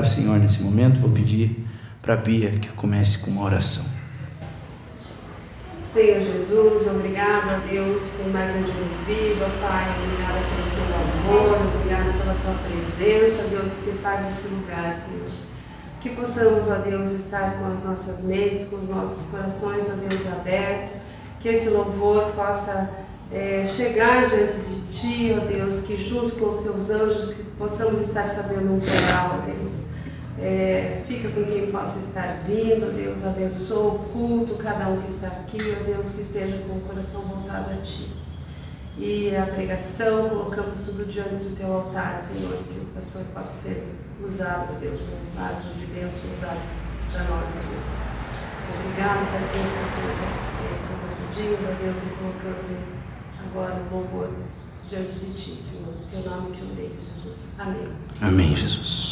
ao Senhor nesse momento. Vou pedir para a Bia que comece com uma oração. Senhor Jesus, obrigado a Deus por mais um dia de vida, Pai, obrigada pelo teu amor, obrigada pela tua presença, Deus, que se faz esse lugar, Senhor. Que possamos, ó Deus, estar com as nossas mentes, com os nossos corações, ó Deus, abertos, que esse louvor possa chegar diante de Ti, ó Deus, que junto com os Teus anjos, que possamos estar fazendo um coral, ó Deus. Fica com quem possa estar vindo, Deus, abençoa o culto, cada um que está aqui, ó Deus, que esteja com o coração voltado a Ti. E a pregação, colocamos tudo diante do Teu altar, Senhor, que o pastor possa ser usado, Deus, um vaso de bênção usado para nós, ó Deus. Obrigado, Paizinho, por tudo isso que eu estou pedindo, ó Deus, e colocando agora o louvor diante de Ti, Senhor. Em Teu nome que eu leio, Jesus. Amém. Amém, Jesus.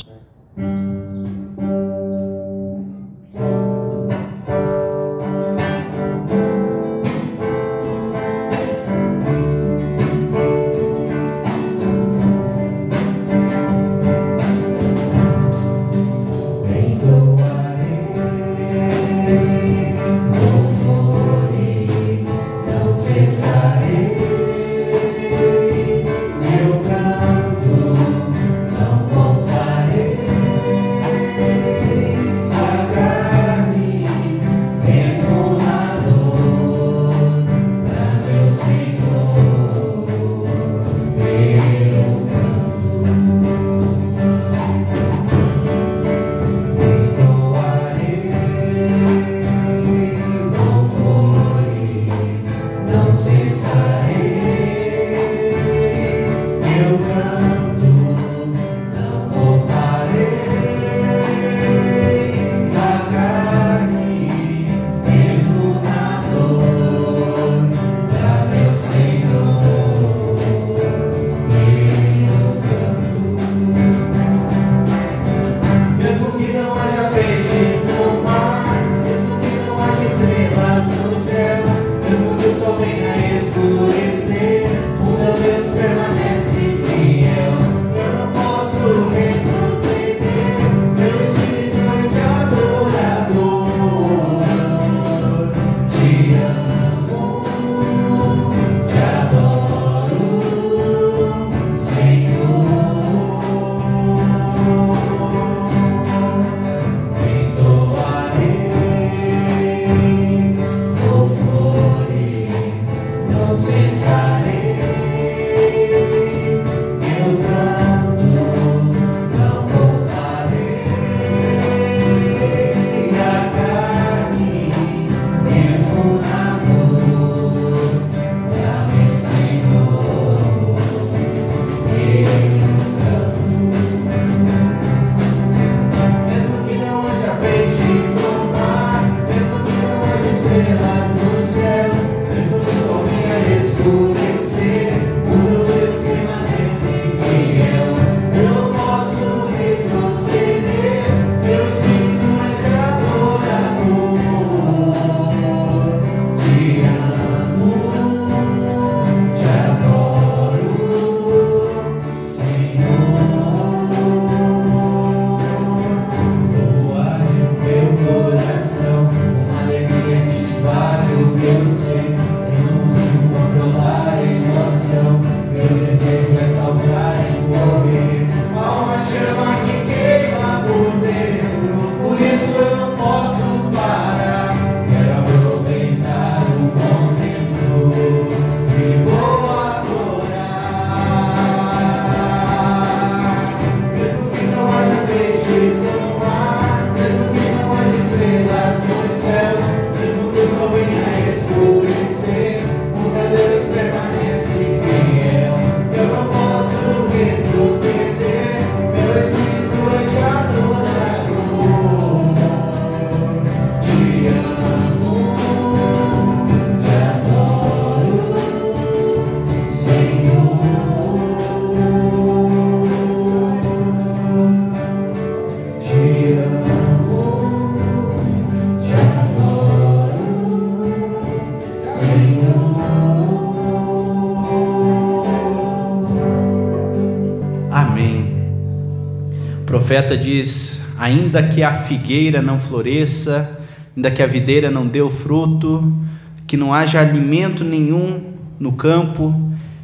profeta diz: ainda que a figueira não floresça, ainda que a videira não dê o fruto, que não haja alimento nenhum no campo,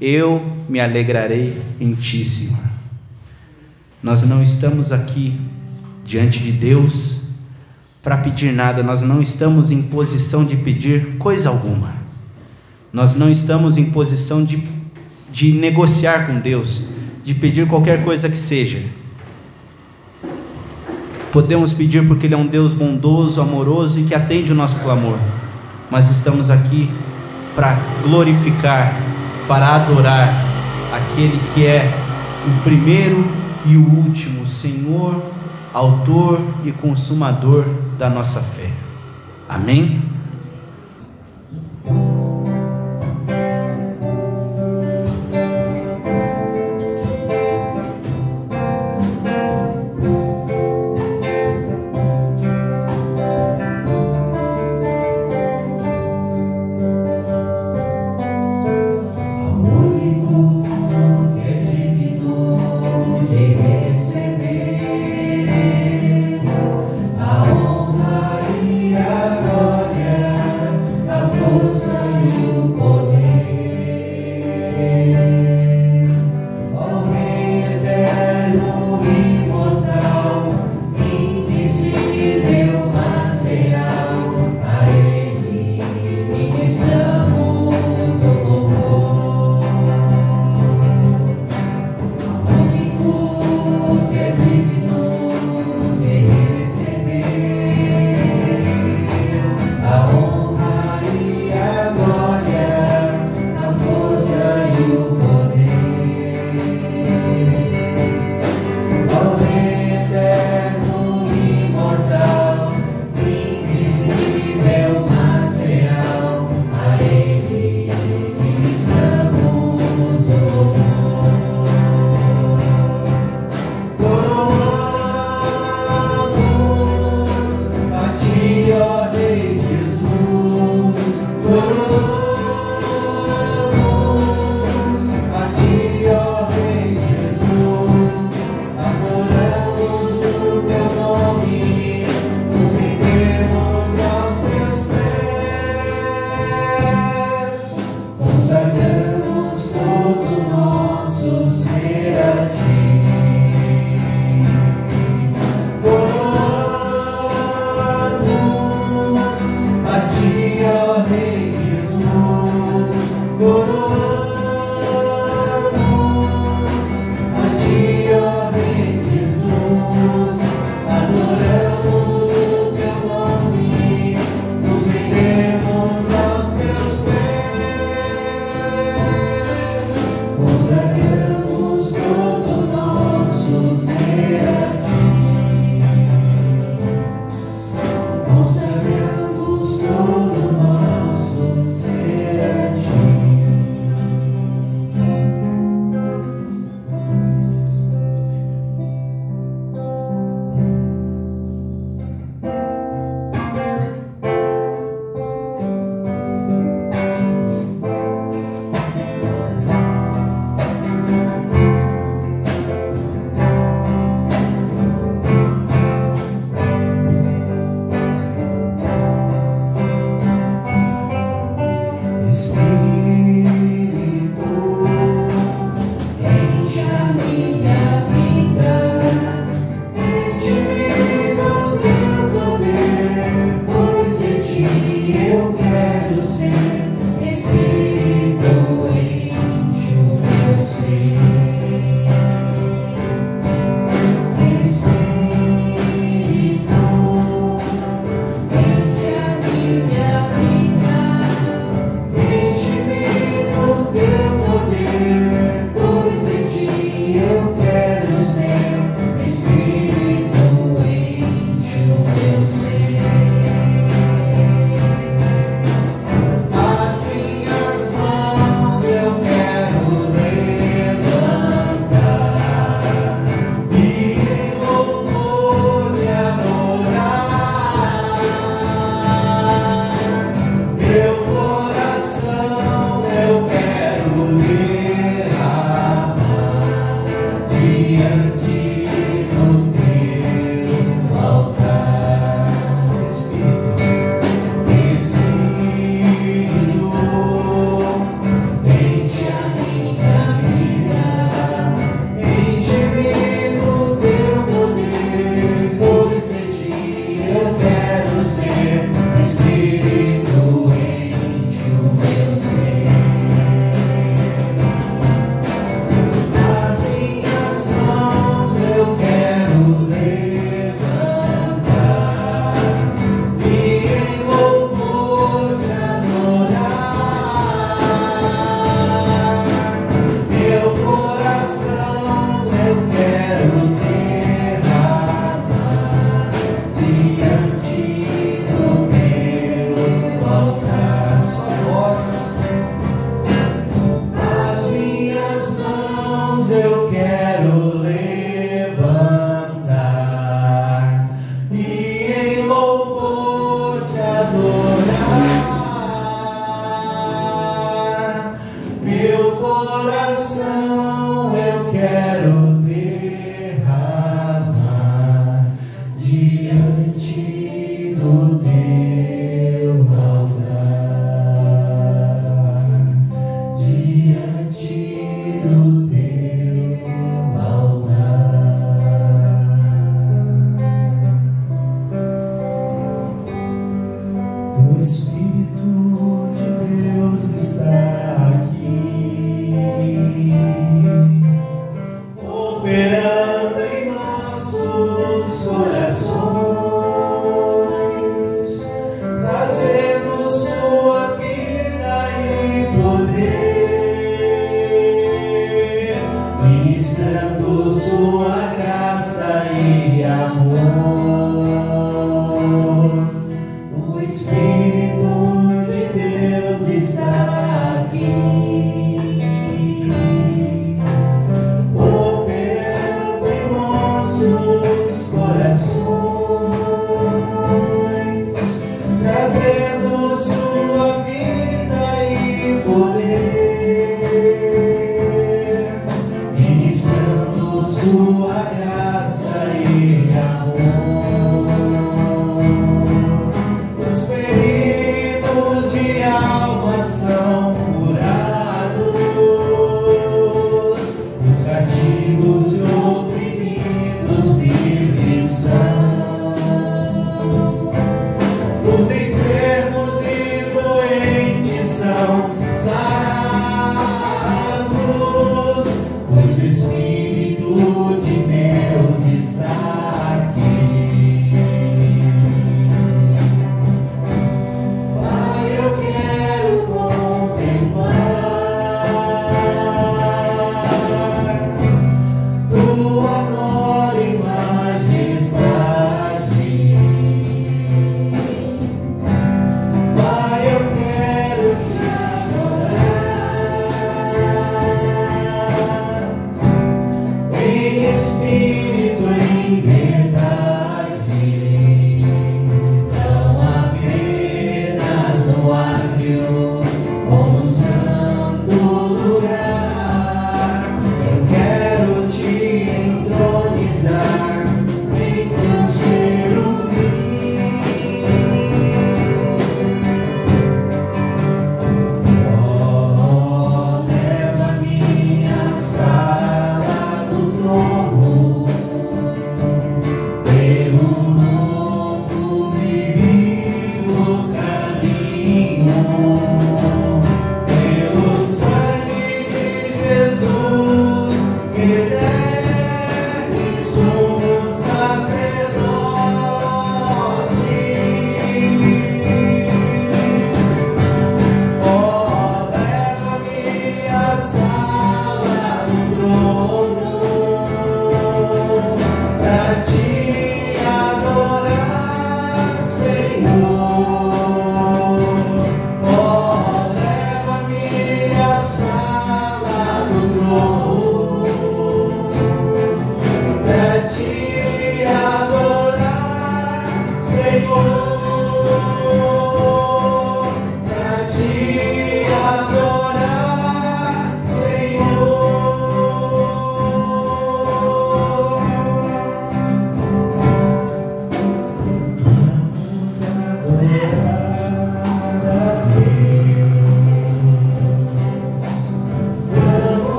eu me alegrarei em ti, Senhor. Nós não estamos aqui diante de Deus para pedir nada, nós não estamos em posição de pedir coisa alguma, nós não estamos em posição de negociar com Deus, de pedir qualquer coisa que seja. Podemos pedir porque Ele é um Deus bondoso, amoroso e que atende o nosso clamor, mas estamos aqui para glorificar, para adorar aquele que é o primeiro e o último, Senhor, autor e consumador da nossa fé. Amém? A honra e a glória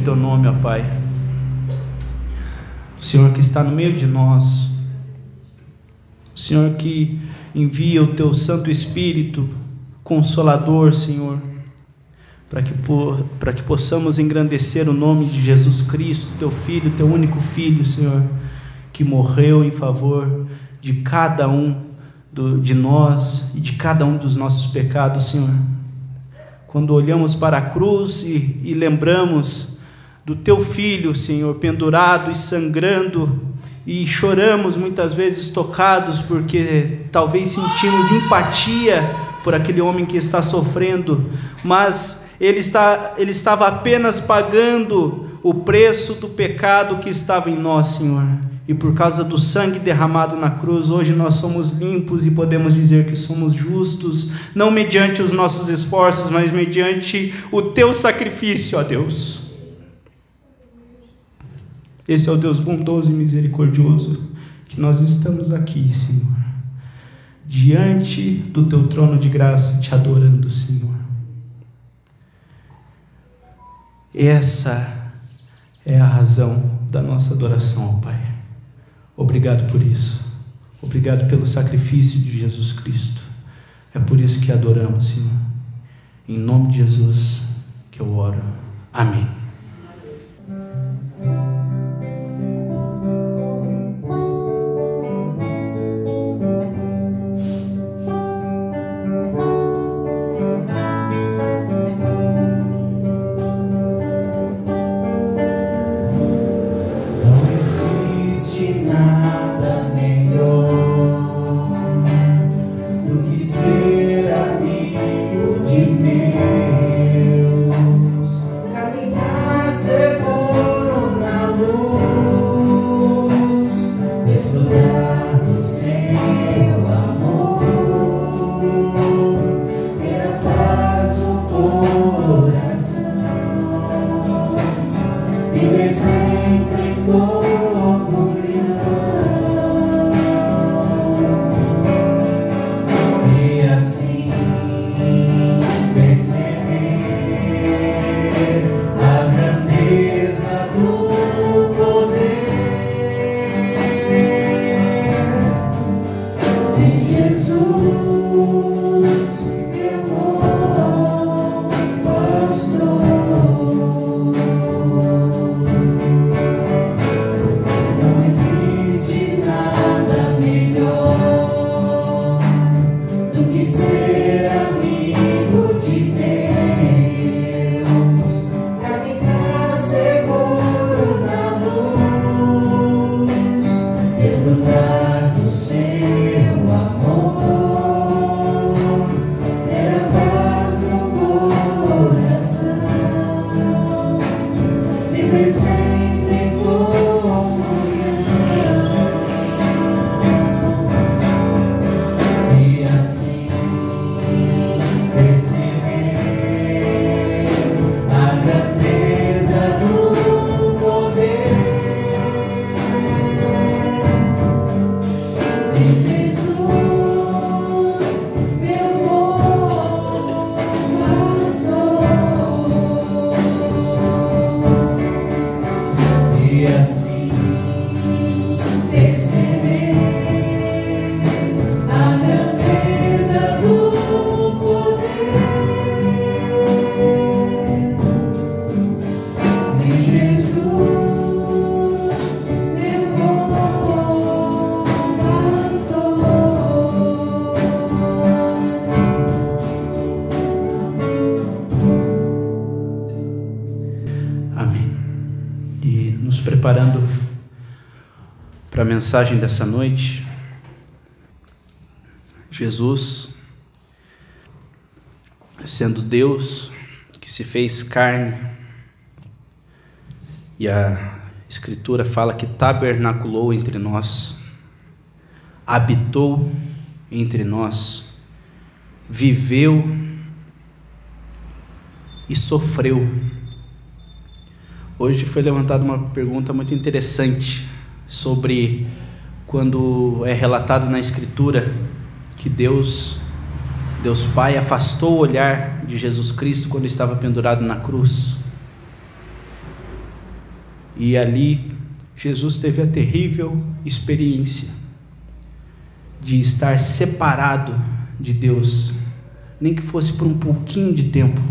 Teu nome, ó Pai. O Senhor que está no meio de nós, o Senhor que envia o Teu Santo Espírito Consolador, Senhor, para que possamos engrandecer o nome de Jesus Cristo, Teu Filho, Teu único Filho, Senhor, que morreu em favor de cada um de nós e de cada um dos nossos pecados, Senhor. Quando olhamos para a cruz e lembramos do Teu Filho, Senhor, pendurado e sangrando, e choramos muitas vezes tocados, porque talvez sentimos empatia por aquele homem que está sofrendo, mas ele estava apenas pagando o preço do pecado que estava em nós, Senhor, e por causa do sangue derramado na cruz, hoje nós somos limpos e podemos dizer que somos justos, não mediante os nossos esforços, mas mediante o Teu sacrifício, ó Deus. Esse é o Deus bondoso e misericordioso, que nós estamos aqui, Senhor, diante do Teu trono de graça, te adorando, Senhor. Essa é a razão da nossa adoração, ó Pai. Obrigado por isso. Obrigado pelo sacrifício de Jesus Cristo. É por isso que adoramos, Senhor. Em nome de Jesus que eu oro. Amém. Preparando para a mensagem dessa noite, Jesus, sendo Deus que se fez carne, e a Escritura fala que tabernaculou entre nós, habitou entre nós, viveu e sofreu. Hoje foi levantada uma pergunta muito interessante sobre quando é relatado na Escritura que Deus Pai afastou o olhar de Jesus Cristo quando estava pendurado na cruz. E ali Jesus teve a terrível experiência de estar separado de Deus, nem que fosse por um pouquinho de tempo.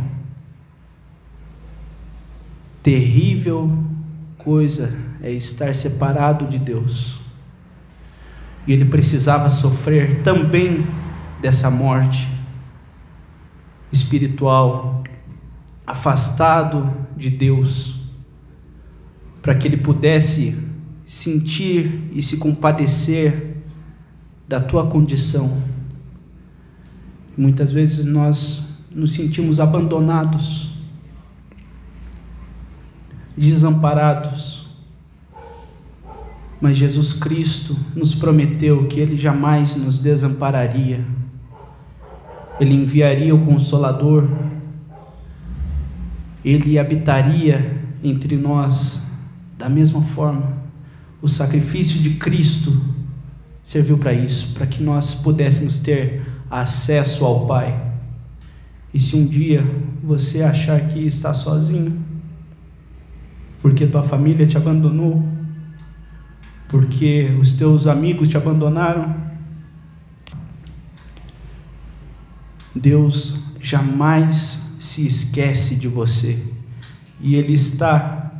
Terrível coisa é estar separado de Deus. E ele precisava sofrer também dessa morte espiritual, afastado de Deus, para que ele pudesse sentir e se compadecer da tua condição. Muitas vezes nós nos sentimos abandonados, desamparados, mas Jesus Cristo nos prometeu que Ele jamais nos desampararia. Ele enviaria o Consolador, Ele habitaria entre nós da mesma forma. O sacrifício de Cristo serviu para isso, para que nós pudéssemos ter acesso ao Pai. E se um dia você achar que está sozinho, porque tua família te abandonou, porque os teus amigos te abandonaram, Deus jamais se esquece de você, e Ele está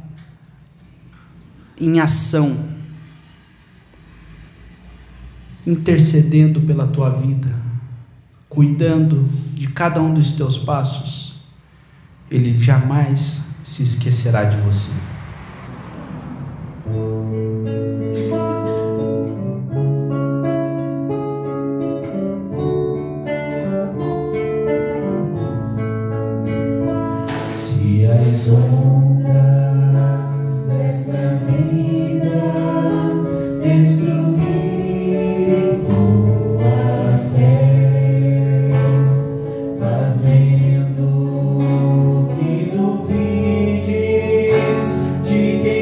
em ação, intercedendo pela tua vida, cuidando de cada um dos teus passos. Ele jamais se esquecerá de você. Se as ondas desta vida destruírem tua fé, fazendo que duvides de quem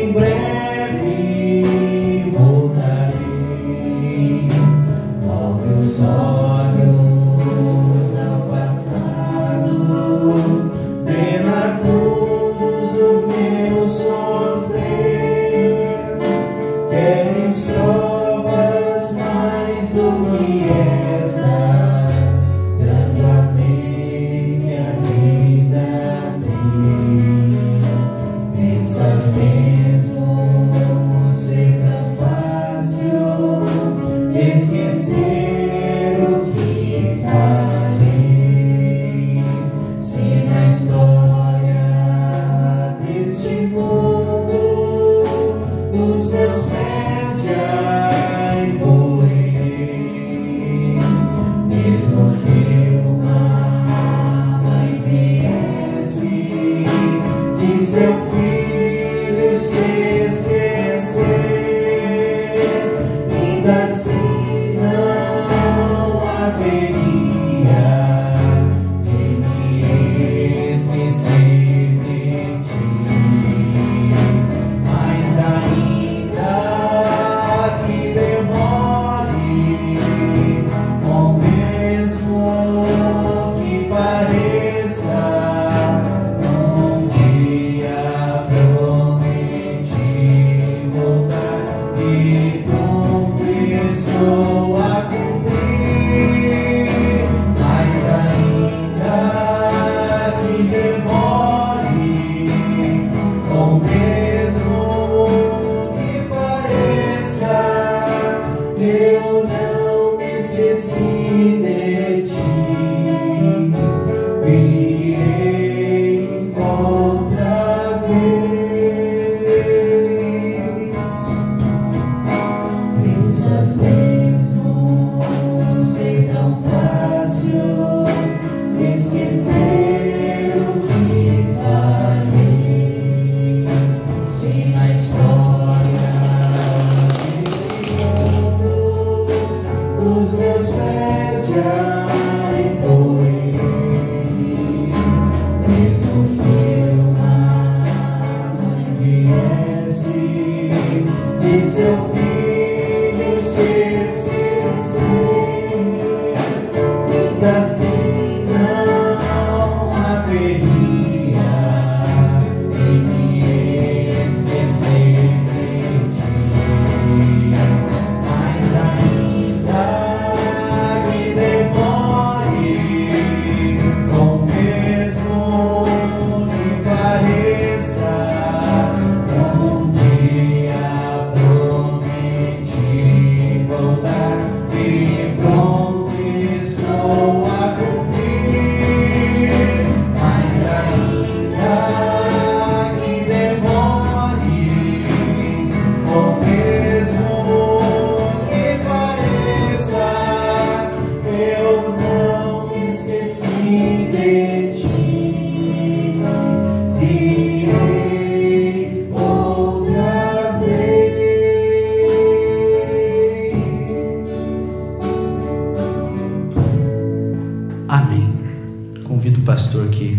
Pastor que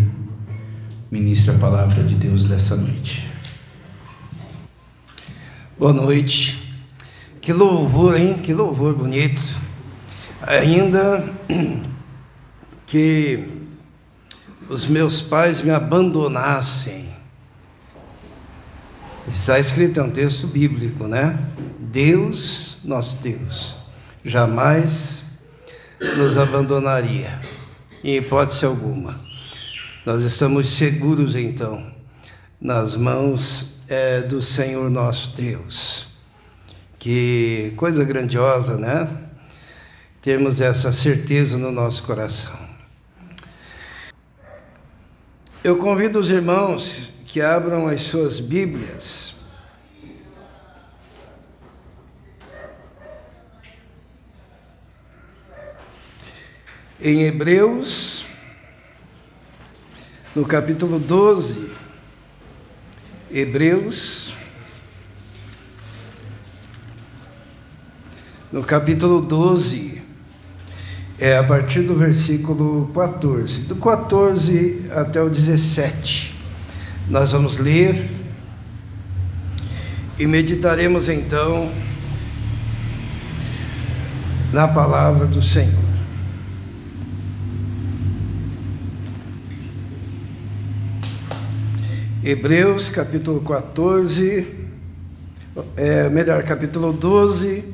ministra a palavra de Deus dessa noite. Boa noite. Que louvor, hein? Que louvor bonito. Ainda que os meus pais me abandonassem. Está escrito, é um texto bíblico, né? Deus, nosso Deus, jamais nos abandonaria, em hipótese alguma. Nós estamos seguros, então, nas mãos do Senhor nosso Deus. Que coisa grandiosa, né? Termos essa certeza no nosso coração. Eu convido os irmãos que abram as suas Bíblias em Hebreus, no capítulo 12, Hebreus, no capítulo 12, a partir do versículo 14, do 14 até o 17, nós vamos ler e meditaremos então na palavra do Senhor. Hebreus, capítulo 14, capítulo 12,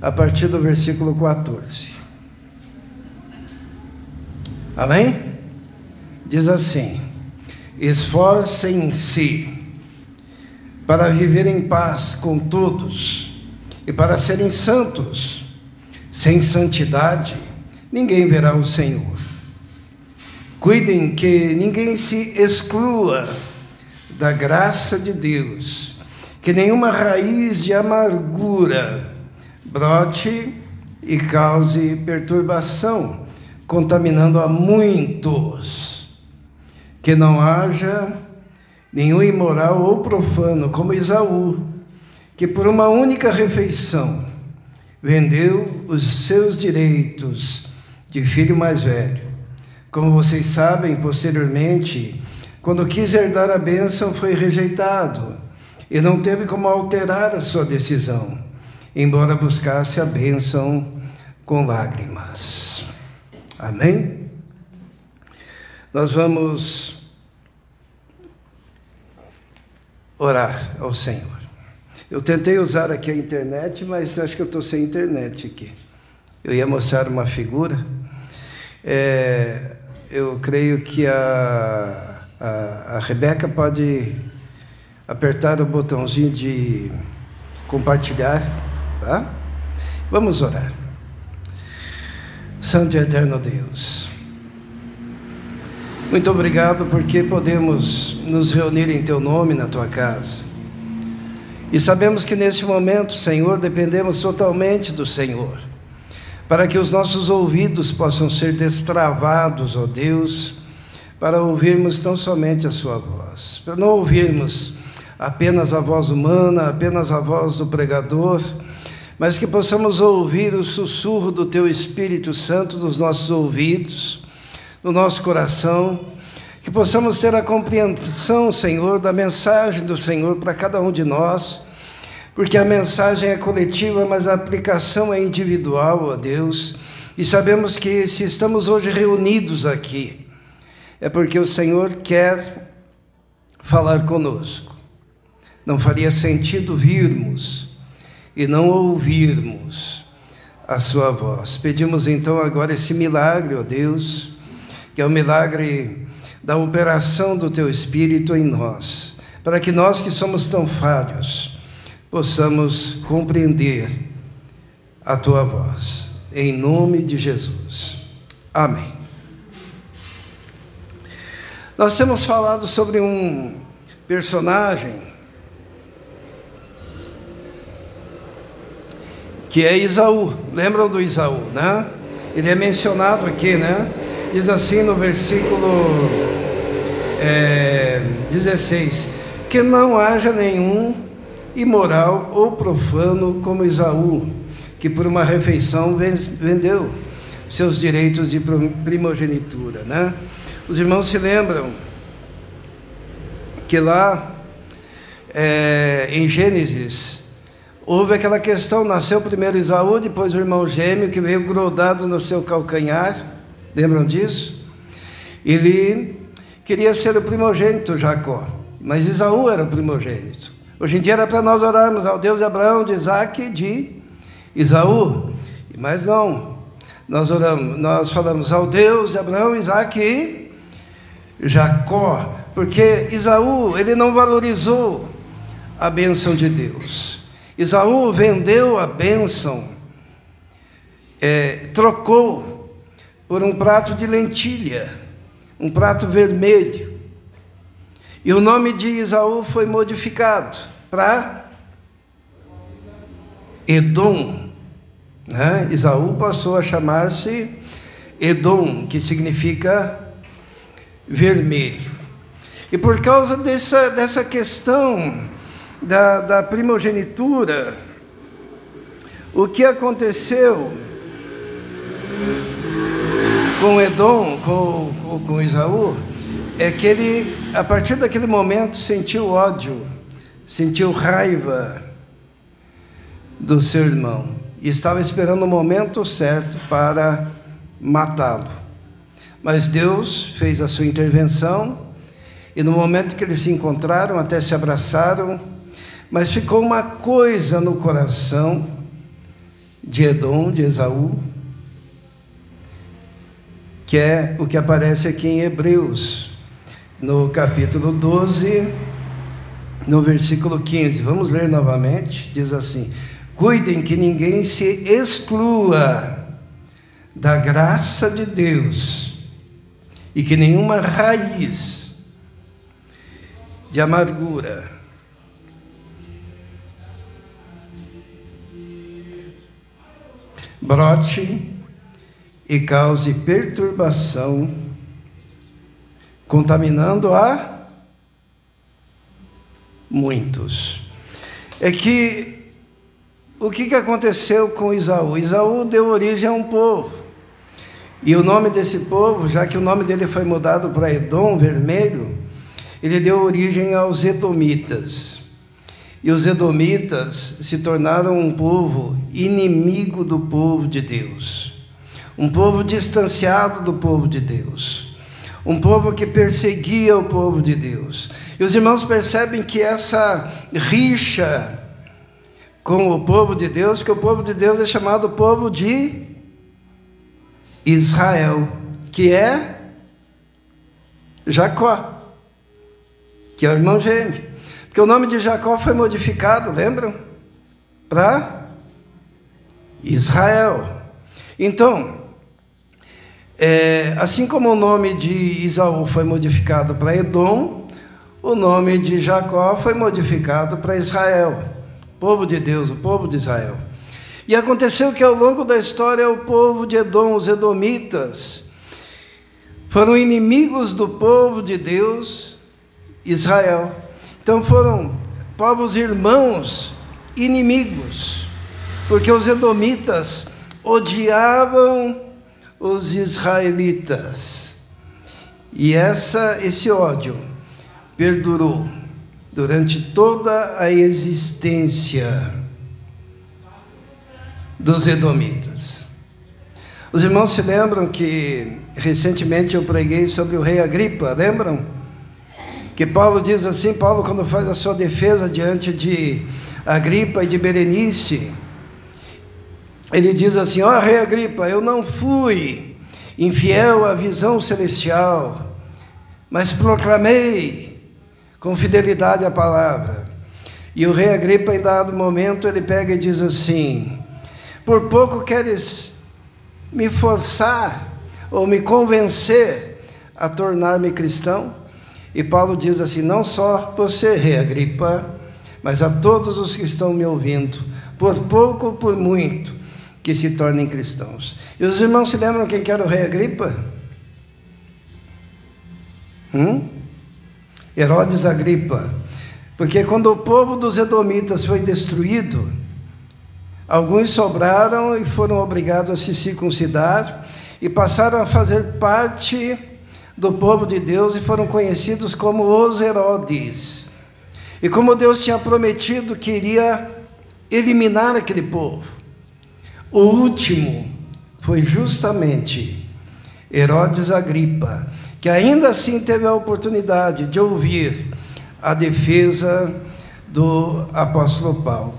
a partir do versículo 14. Amém? Diz assim: esforcem-se para viver em paz com todos e para serem santos. Sem santidade, ninguém verá o Senhor. Cuidem que ninguém se exclua da graça de Deus, que nenhuma raiz de amargura brote e cause perturbação, contaminando a muitos. Que não haja nenhum imoral ou profano, como Esaú, que por uma única refeição vendeu os seus direitos de filho mais velho. Como vocês sabem, posteriormente, quando quis herdar a bênção, foi rejeitado e não teve como alterar a sua decisão, embora buscasse a bênção com lágrimas. Amém? Nós vamos orar ao Senhor. Eu tentei usar aqui a internet, mas acho que eu estou sem internet aqui. Eu ia mostrar uma figura. Eu creio que a Rebeca pode apertar o botãozinho de compartilhar, tá? Vamos orar. Santo e eterno Deus, muito obrigado porque podemos nos reunir em Teu nome, na Tua casa. E sabemos que nesse momento, Senhor, dependemos totalmente do Senhor, para que os nossos ouvidos possam ser destravados, ó Deus, para ouvirmos tão somente a Sua voz, para não ouvirmos apenas a voz humana, apenas a voz do pregador, mas que possamos ouvir o sussurro do Teu Espírito Santo nos nossos ouvidos, no nosso coração, que possamos ter a compreensão, Senhor, da mensagem do Senhor para cada um de nós, porque a mensagem é coletiva, mas a aplicação é individual, ó Deus, e sabemos que se estamos hoje reunidos aqui, é porque o Senhor quer falar conosco. Não faria sentido virmos e não ouvirmos a Sua voz. Pedimos então agora esse milagre, ó Deus, que é o milagre da operação do Teu Espírito em nós, para que nós que somos tão falhos, possamos compreender a Tua voz, em nome de Jesus. Amém. Nós temos falado sobre um personagem que é Esaú. Lembram do Esaú, né? Ele é mencionado aqui, né? Diz assim no versículo 16: que não haja nenhum imoral ou profano como Esaú, que por uma refeição vendeu seus direitos de primogenitura, né? Os irmãos se lembram que lá em Gênesis houve aquela questão, nasceu primeiro Esaú, depois o irmão gêmeo que veio grudado no seu calcanhar, lembram disso? Ele queria ser o primogênito Jacó, mas Esaú era o primogênito. Hoje em dia era para nós orarmos ao Deus de Abraão, de Isaac e de Esaú, mas não, nós falamos ao Deus de Abraão, Isaac e Jacó, porque Esaú, ele não valorizou a bênção de Deus. Esaú vendeu a bênção, trocou por um prato de lentilha, um prato vermelho, e o nome de Esaú foi modificado para Edom, né? Esaú passou a chamar-se Edom, que significa vermelho. E por causa dessa questão da primogenitura, o que aconteceu com Edom, com Esaú, é que ele, a partir daquele momento, sentiu ódio, sentiu raiva do seu irmão, e estava esperando o momento certo para matá-lo. Mas Deus fez a sua intervenção, e no momento que eles se encontraram, até se abraçaram, mas ficou uma coisa no coração de Edom, de Esaú, que é o que aparece aqui em Hebreus, no capítulo 12, no versículo 15. Vamos ler novamente, diz assim: cuidem que ninguém se exclua da graça de Deus, e que nenhuma raiz de amargura brote e cause perturbação, contaminando a muitos. É que o que aconteceu com Esaú? Esaú deu origem a um povo, e o nome desse povo, já que o nome dele foi mudado para Edom, vermelho, ele deu origem aos edomitas. E os edomitas se tornaram um povo inimigo do povo de Deus, um povo distanciado do povo de Deus, um povo que perseguia o povo de Deus. E os irmãos percebem que essa rixa com o povo de Deus, que o povo de Deus é chamado povo de Israel, que é Jacó, que é o irmão gêmeo. Porque o nome de Jacó foi modificado, lembram? Para Israel. Então, assim como o nome de Esaú foi modificado para Edom, o nome de Jacó foi modificado para Israel, povo de Deus, o povo de Israel. E aconteceu que ao longo da história o povo de Edom, os edomitas, foram inimigos do povo de Deus, Israel. Então foram povos irmãos, inimigos, porque os edomitas odiavam os israelitas. E esse ódio perdurou durante toda a existência dos edomitas. Os irmãos se lembram que recentemente eu preguei sobre o rei Agripa, lembram? Que Paulo diz assim, Paulo quando faz a sua defesa diante de Agripa e de Berenice, ele diz assim, ó rei Agripa, eu não fui infiel à visão celestial, mas proclamei com fidelidade a palavra. E o rei Agripa, em dado momento, ele pega e diz assim, por pouco queres me forçar ou me convencer a tornar-me cristão? E Paulo diz assim, não só você, rei Agripa, mas a todos os que estão me ouvindo, por pouco ou por muito, que se tornem cristãos. E os irmãos se lembram quem que era o rei Agripa? Herodes Agripa. Porque quando o povo dos edomitas foi destruído, alguns sobraram e foram obrigados a se circuncidar e passaram a fazer parte do povo de Deus e foram conhecidos como os Herodes. E como Deus tinha prometido que iria eliminar aquele povo, o último foi justamente Herodes Agripa, que ainda assim teve a oportunidade de ouvir a defesa do apóstolo Paulo.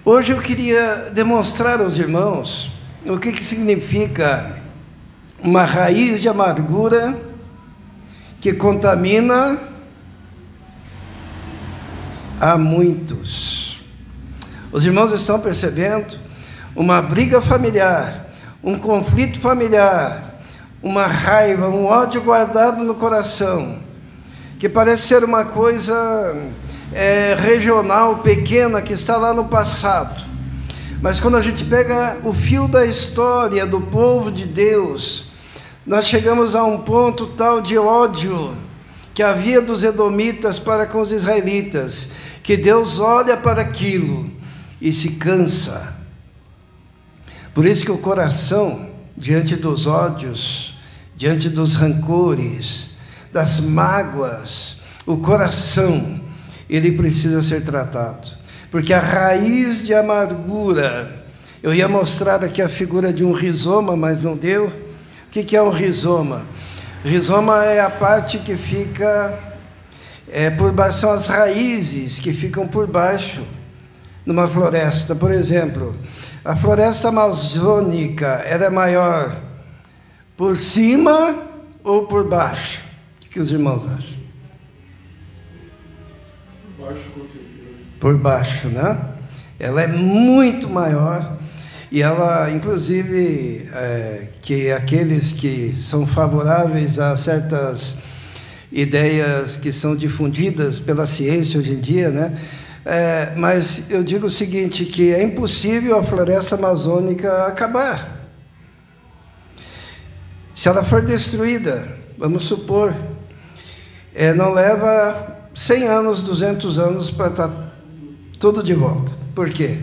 Hoje eu queria demonstrar aos irmãos o que significa uma raiz de amargura que contamina a muitos. Os irmãos estão percebendo? Uma briga familiar, um conflito familiar, uma raiva, um ódio guardado no coração, que parece ser uma coisa regional, pequena, que está lá no passado. Mas quando a gente pega o fio da história do povo de Deus, nós chegamos a um ponto tal de ódio que havia dos edomitas para com os israelitas, que Deus olha para aquilo e se cansa. Por isso que o coração, diante dos ódios, diante dos rancores, das mágoas, o coração, ele precisa ser tratado. Porque a raiz de amargura, eu ia mostrar aqui a figura de um rizoma, mas não deu. O que é um rizoma? Rizoma é a parte que fica por baixo, são as raízes que ficam por baixo numa floresta. Por exemplo, a floresta amazônica, ela é maior por cima ou por baixo? O que os irmãos acham? Por baixo, com certeza. Por baixo, né? Ela é muito maior e ela, inclusive, que aqueles que são favoráveis a certas ideias que são difundidas pela ciência hoje em dia, né? Mas eu digo o seguinte, que é impossível a floresta amazônica acabar. Se ela for destruída, vamos supor, não leva 100 anos, 200 anos para estar tudo de volta. Por quê?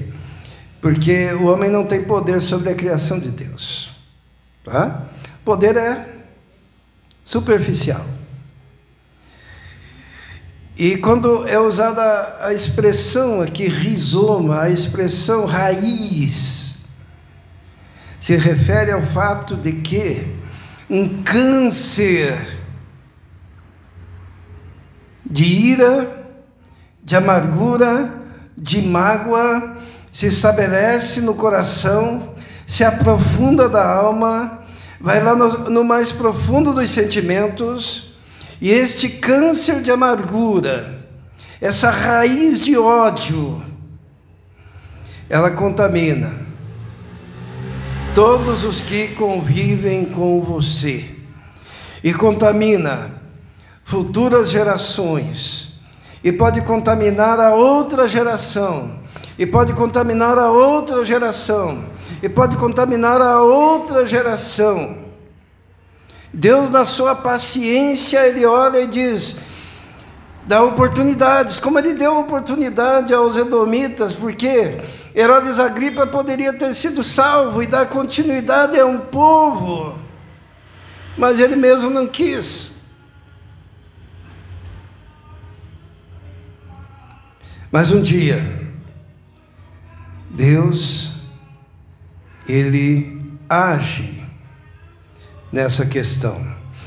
Porque o homem não tem poder sobre a criação de Deus. Tá? Poder é superficial. E quando é usada a expressão aqui, rizoma, a expressão raiz, se refere ao fato de que um câncer de ira, de amargura, de mágoa, se estabelece no coração, se aprofunda da alma, vai lá no mais profundo dos sentimentos, e este câncer de amargura, essa raiz de ódio, ela contamina todos os que convivem com você e contamina futuras gerações, e pode contaminar a outra geração, e pode contaminar a outra geração, e pode contaminar a outra geração. Deus, na sua paciência, Ele olha e diz, dá oportunidades, como Ele deu oportunidade aos edomitas, porque Herodes Agripa poderia ter sido salvo e dar continuidade a um povo, mas ele mesmo não quis. Mas um dia, Deus, Ele age nessa questão.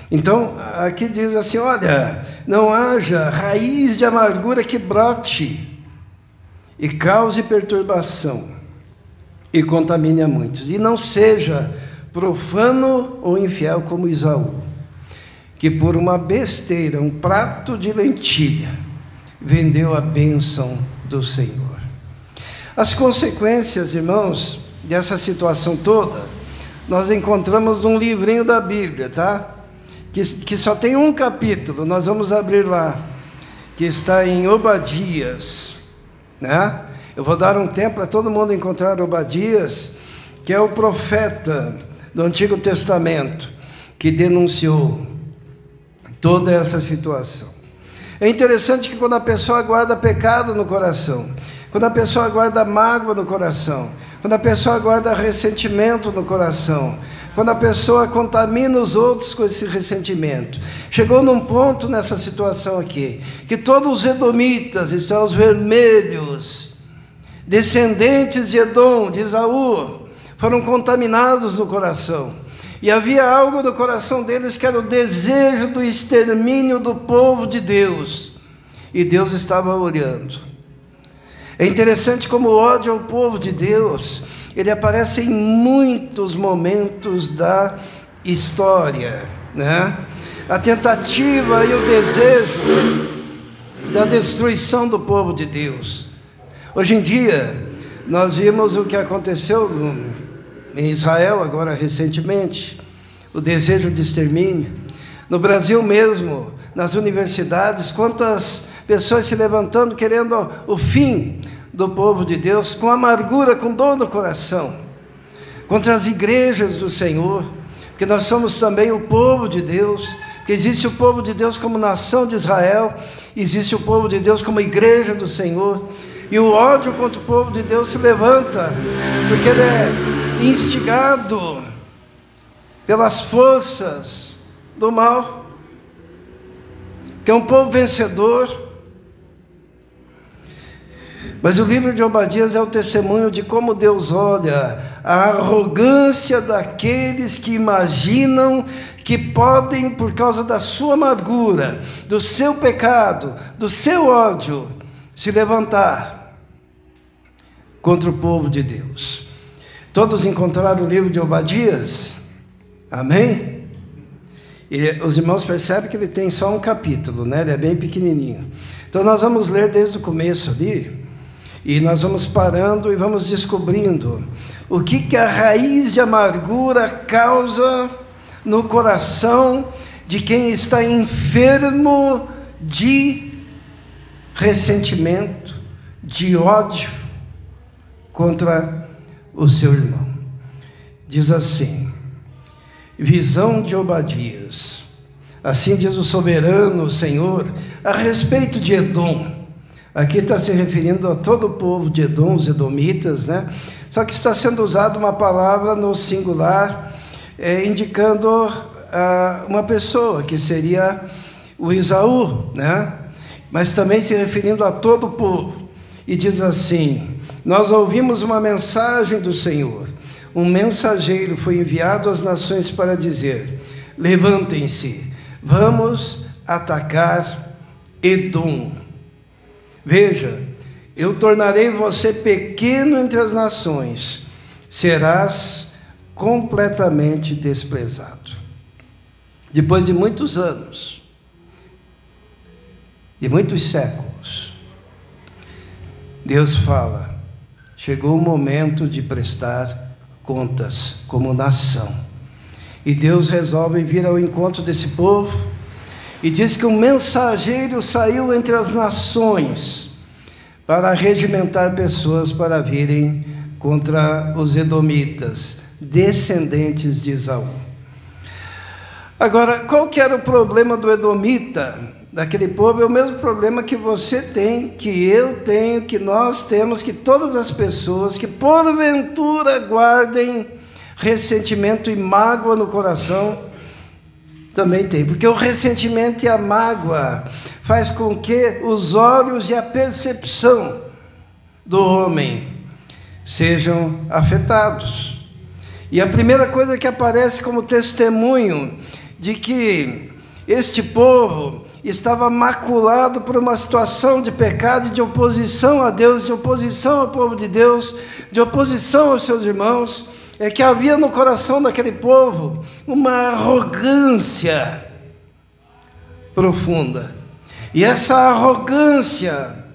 Então, aqui diz assim, olha, não haja raiz de amargura que brote e cause perturbação e contamine a muitos. E não seja profano ou infiel como Esaú, que por uma besteira, um prato de lentilha, vendeu a bênção do Senhor. As consequências, irmãos, dessa situação toda, nós encontramos num livrinho da Bíblia, tá? Que só tem um capítulo, nós vamos abrir lá, que está em Obadias, né? Eu vou dar um tempo para todo mundo encontrar Obadias, que é o profeta do Antigo Testamento, que denunciou toda essa situação. É interessante que quando a pessoa guarda pecado no coração, quando a pessoa guarda mágoa no coração, quando a pessoa guarda ressentimento no coração, quando a pessoa contamina os outros com esse ressentimento, chegou num ponto nessa situação aqui, que todos os edomitas, isto é, os vermelhos, descendentes de Edom, de Esaú, foram contaminados no coração. E havia algo no coração deles que era o desejo do extermínio do povo de Deus. E Deus estava olhando. É interessante como o ódio ao povo de Deus, ele aparece em muitos momentos da história, né? A tentativa e o desejo da destruição do povo de Deus. Hoje em dia, nós vimos o que aconteceu em Israel, agora recentemente, o desejo de extermínio. No Brasil mesmo, nas universidades, quantas pessoas se levantando, querendo o fim do povo de Deus, com amargura, com dor no coração, contra as igrejas do Senhor, porque nós somos também o povo de Deus, que existe o povo de Deus como nação de Israel, existe o povo de Deus como igreja do Senhor, e o ódio contra o povo de Deus se levanta, porque ele é instigado pelas forças do mal, que é um povo vencedor. Mas o livro de Obadias é o testemunho de como Deus olha a arrogância daqueles que imaginam que podem, por causa da sua amargura, do seu pecado, do seu ódio, se levantar contra o povo de Deus. Todos encontraram o livro de Obadias? Amém? E os irmãos percebem que ele tem só um capítulo, né? Ele é bem pequenininho. Então nós vamos ler desde o começo ali, e nós vamos parando e vamos descobrindo o que a raiz de amargura causa no coração de quem está enfermo de ressentimento, de ódio contra o seu irmão. Diz assim, visão de Obadias. Assim diz o soberano Senhor a respeito de Edom. Aqui está se referindo a todo o povo de Edom, os edomitas, né? Só que está sendo usada uma palavra no singular, indicando uma pessoa, que seria o Esaú, né? Mas também se referindo a todo o povo. E diz assim, nós ouvimos uma mensagem do Senhor. Um mensageiro foi enviado às nações para dizer, levantem-se, vamos atacar Edom. Veja, eu tornarei você pequeno entre as nações, serás completamente desprezado. Depois de muitos anos, de muitos séculos, Deus fala: chegou o momento de prestar contas como nação. E Deus resolve vir ao encontro desse povo, e diz que um mensageiro saiu entre as nações para regimentar pessoas para virem contra os edomitas, descendentes de Esaú. Agora, qual que era o problema do edomita, daquele povo? É o mesmo problema que você tem, que eu tenho, que nós temos, que todas as pessoas que porventura guardem ressentimento e mágoa no coração também tem, porque o ressentimento e a mágoa faz com que os olhos e a percepção do homem sejam afetados. E a primeira coisa que aparece como testemunho de que este povo estava maculado por uma situação de pecado e de oposição a Deus, de oposição ao povo de Deus, de oposição aos seus irmãos, é que havia no coração daquele povo uma arrogância profunda. E essa arrogância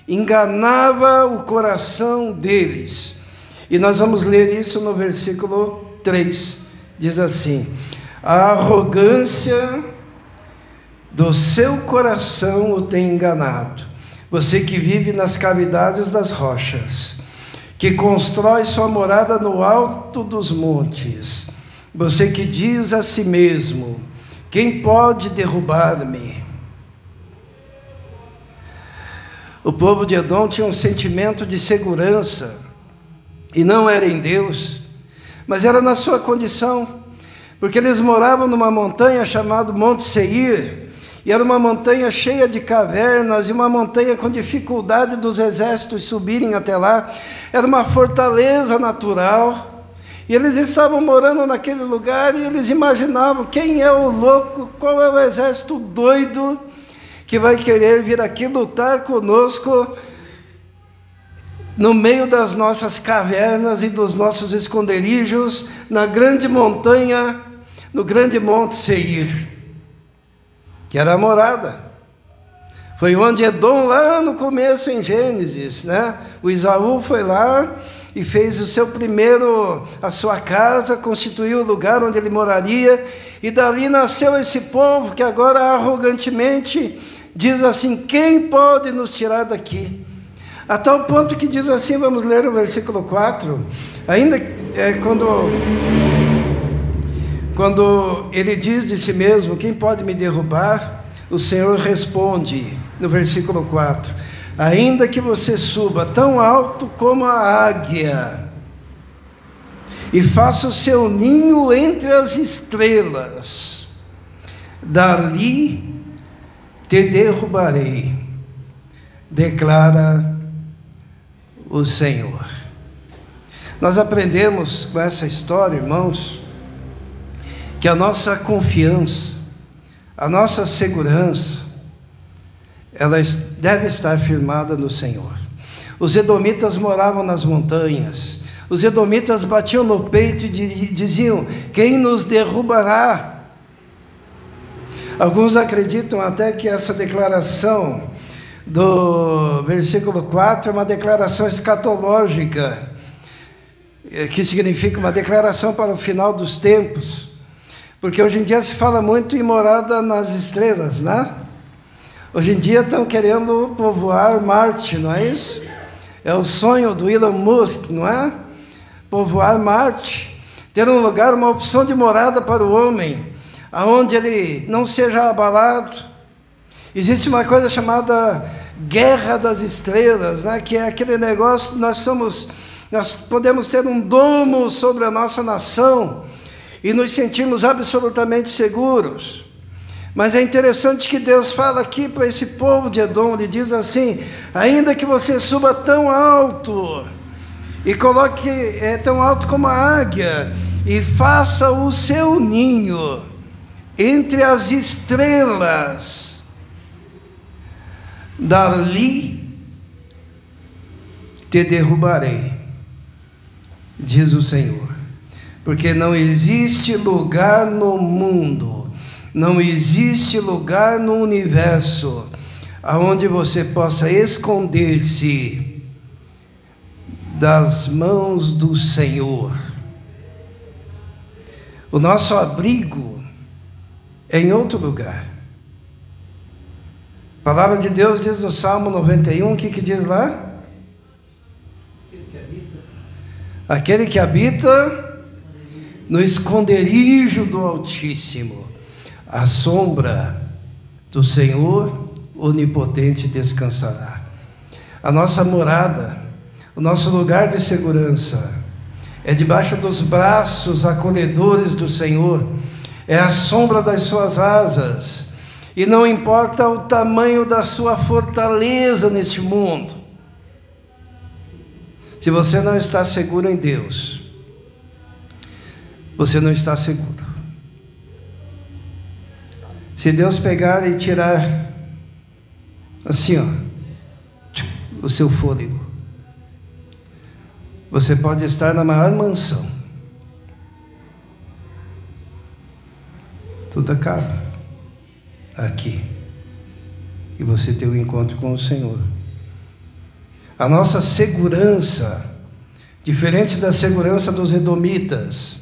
enganava o coração deles. E nós vamos ler isso no versículo 3. Diz assim: a arrogância do seu coração o tem enganado. Você que vive nas cavidades das rochas, que constrói sua morada no alto dos montes, você que diz a si mesmo: quem pode derrubar-me? O povo de Edom tinha um sentimento de segurança, e não era em Deus, mas era na sua condição, porque eles moravam numa montanha chamada Monte Seir, e era uma montanha cheia de cavernas, e uma montanha com dificuldade dos exércitos subirem até lá. Era uma fortaleza natural, e eles estavam morando naquele lugar, e eles imaginavam: quem é o louco, qual é o exército doido que vai querer vir aqui lutar conosco no meio das nossas cavernas e dos nossos esconderijos, na grande montanha, no grande Monte Seir, que era a morada. Foi onde Edom, lá no começo em Gênesis, né? O Esaú foi lá e fez a sua casa, constituiu o lugar onde ele moraria, e dali nasceu esse povo que agora arrogantemente diz assim: quem pode nos tirar daqui? A tal ponto que diz assim, vamos ler o versículo 4, ainda quando ele diz de si mesmo: quem pode me derrubar? O Senhor responde no versículo 4: ainda que você suba tão alto como a águia e faça o seu ninho entre as estrelas, dali te derrubarei, declara o Senhor. Nós aprendemos com essa história, irmãos, que a nossa confiança, a nossa segurança, ela deve estar firmada no Senhor. Os edomitas moravam nas montanhas, os edomitas batiam no peito e diziam: quem nos derrubará? Alguns acreditam até que essa declaração do versículo 4 é uma declaração escatológica, que significa uma declaração para o final dos tempos, porque hoje em dia se fala muito em morada nas estrelas, né? Hoje em dia estão querendo povoar Marte, não é isso? É o sonho do Elon Musk, não é? Povoar Marte, ter um lugar, uma opção de morada para o homem, aonde ele não seja abalado. Existe uma coisa chamada Guerra das Estrelas, né? Que é aquele negócio, nós podemos ter um domo sobre a nossa nação e nos sentirmos absolutamente seguros. Mas é interessante que Deus fala aqui para esse povo de Edom, ele diz assim: ainda que você suba tão alto, e coloque tão alto como a águia, e faça o seu ninho entre as estrelas, dali te derrubarei, diz o Senhor, porque não existe lugar no mundo, não existe lugar no universo aonde você possa esconder-se das mãos do Senhor. O nosso abrigo é em outro lugar. A palavra de Deus diz no Salmo 91, o que diz lá? Aquele que habita no esconderijo do Altíssimo, à sombra do Senhor onipotente descansará. A nossa morada, o nosso lugar de segurança é debaixo dos braços acolhedores do Senhor, é a sombra das suas asas, e não importa o tamanho da sua fortaleza neste mundo. Se você não está seguro em Deus, você não está seguro. Se Deus pegar e tirar assim, ó, o seu fôlego, você pode estar na maior mansão, tudo acaba aqui, e você tem um encontro com o Senhor. A nossa segurança, diferente da segurança dos edomitas,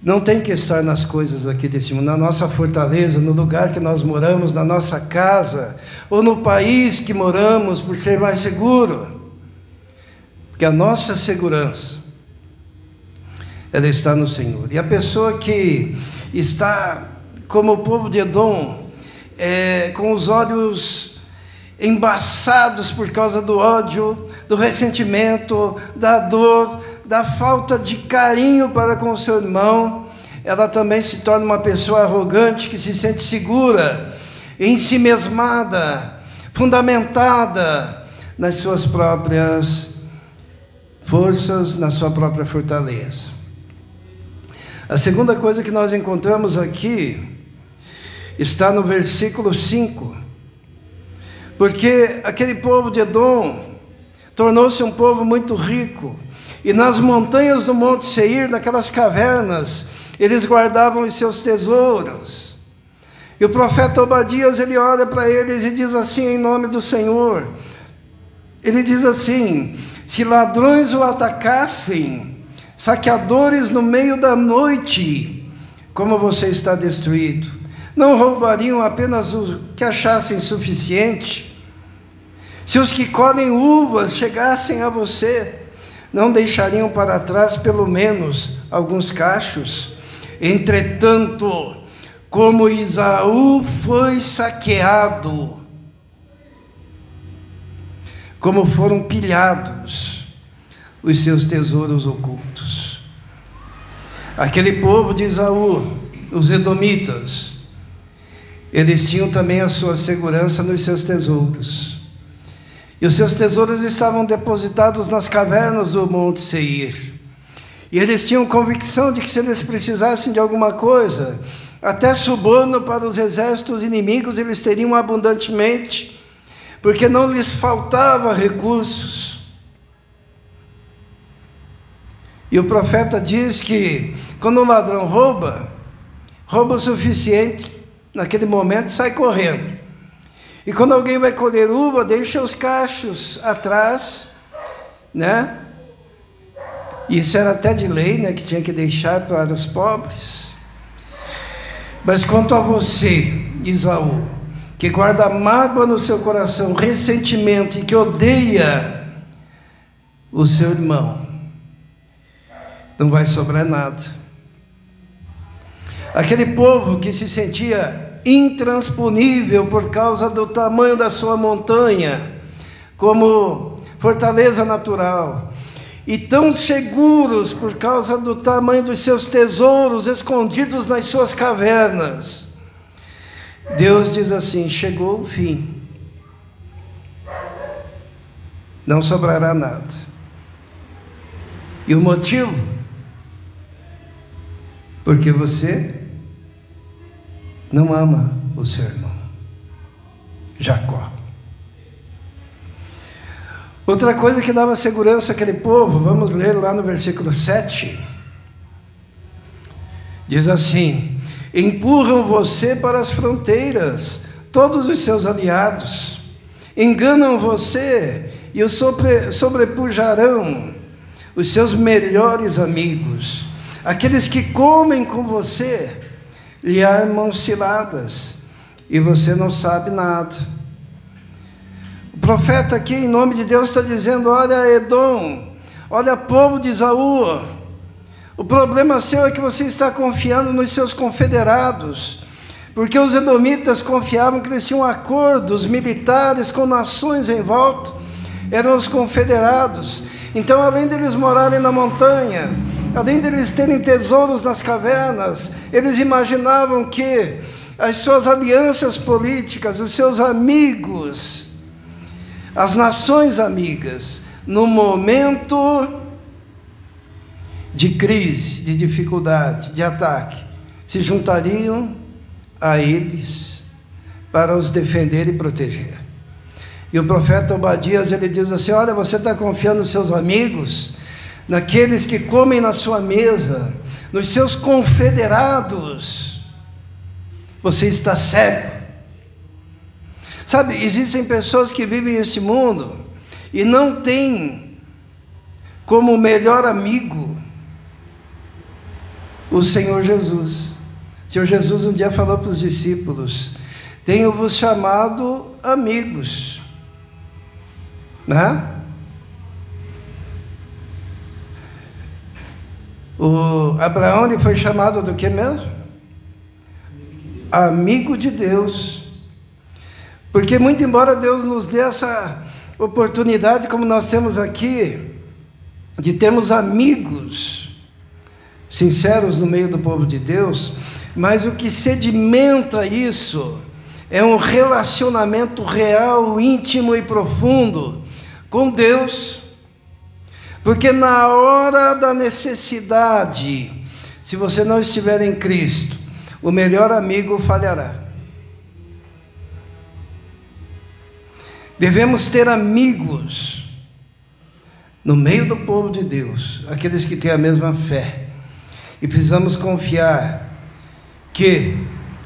não tem que estar nas coisas aqui deste mundo, na nossa fortaleza, no lugar que nós moramos, na nossa casa, ou no país que moramos, por ser mais seguro. Porque a nossa segurança, ela está no Senhor. E a pessoa que está, como o povo de Edom, com os olhos embaçados por causa do ódio, do ressentimento, da dor, da falta de carinho para com o seu irmão, ela também se torna uma pessoa arrogante, que se sente segura, ensimesmada, fundamentada nas suas próprias forças, na sua própria fortaleza. A segunda coisa que nós encontramos aqui está no versículo 5, porque aquele povo de Edom tornou-se um povo muito rico, e nas montanhas do Monte Seir, naquelas cavernas, eles guardavam os seus tesouros. E o profeta Obadias, ele olha para eles e diz assim, em nome do Senhor, ele diz assim: se ladrões o atacassem, saqueadores no meio da noite, como você está destruído, não roubariam apenas o que achassem suficiente? Se os que colhem uvas chegassem a você, não deixariam para trás pelo menos alguns cachos? Entretanto, como Esaú foi saqueado, como foram pilhados os seus tesouros ocultos. Aquele povo de Esaú, os edomitas, eles tinham também a sua segurança nos seus tesouros. E os seus tesouros estavam depositados nas cavernas do Monte Seir. E eles tinham convicção de que se eles precisassem de alguma coisa, até suborno para os exércitos inimigos, eles teriam abundantemente, porque não lhes faltava recursos. E o profeta diz que quando um ladrão rouba o suficiente, naquele momento sai correndo. E quando alguém vai colher uva, deixa os cachos atrás, né? Isso era até de lei, né? Que tinha que deixar para os pobres. Mas quanto a você, Esaú, que guarda mágoa no seu coração, ressentimento, e que odeia o seu irmão, não vai sobrar nada. Aquele povo que se sentia intransponível por causa do tamanho da sua montanha, como fortaleza natural, e tão seguros por causa do tamanho dos seus tesouros escondidos nas suas cavernas, Deus diz assim: chegou o fim, não sobrará nada. E o motivo? Porque você não ama o seu irmão, Jacó. Outra coisa que dava segurança àquele povo, vamos ler lá no versículo 7. Diz assim: empurram você para as fronteiras, todos os seus aliados, enganam você e o sobrepujarão os seus melhores amigos. Aqueles que comem com você lhe armam ciladas, e você não sabe nada. O profeta aqui, em nome de Deus, está dizendo: olha Edom, olha povo de Esaú, o problema seu é que você está confiando nos seus confederados, porque os edomitas confiavam que eles tinham acordos militares com nações em volta, eram os confederados. Então, além deles morarem na montanha, além deles terem tesouros nas cavernas, eles imaginavam que as suas alianças políticas, os seus amigos, as nações amigas, no momento de crise, de dificuldade, de ataque, se juntariam a eles para os defender e proteger. E o profeta Obadias, ele diz assim: olha, você está confiando nos seus amigos, naqueles que comem na sua mesa, nos seus confederados, você está cego. Sabe, existem pessoas que vivem neste mundo e não têm como melhor amigo o Senhor Jesus. O Senhor Jesus um dia falou para os discípulos: tenho-vos chamado amigos, né? O Abraão, ele foi chamado do que mesmo? Amigo de Deus. Porque muito embora Deus nos dê essa oportunidade, como nós temos aqui, de termos amigos sinceros no meio do povo de Deus, mas o que sedimenta isso é um relacionamento real, íntimo e profundo com Deus. Porque na hora da necessidade, se você não estiver em Cristo, o melhor amigo falhará. Devemos ter amigos no meio do povo de Deus, aqueles que têm a mesma fé. E precisamos confiar que,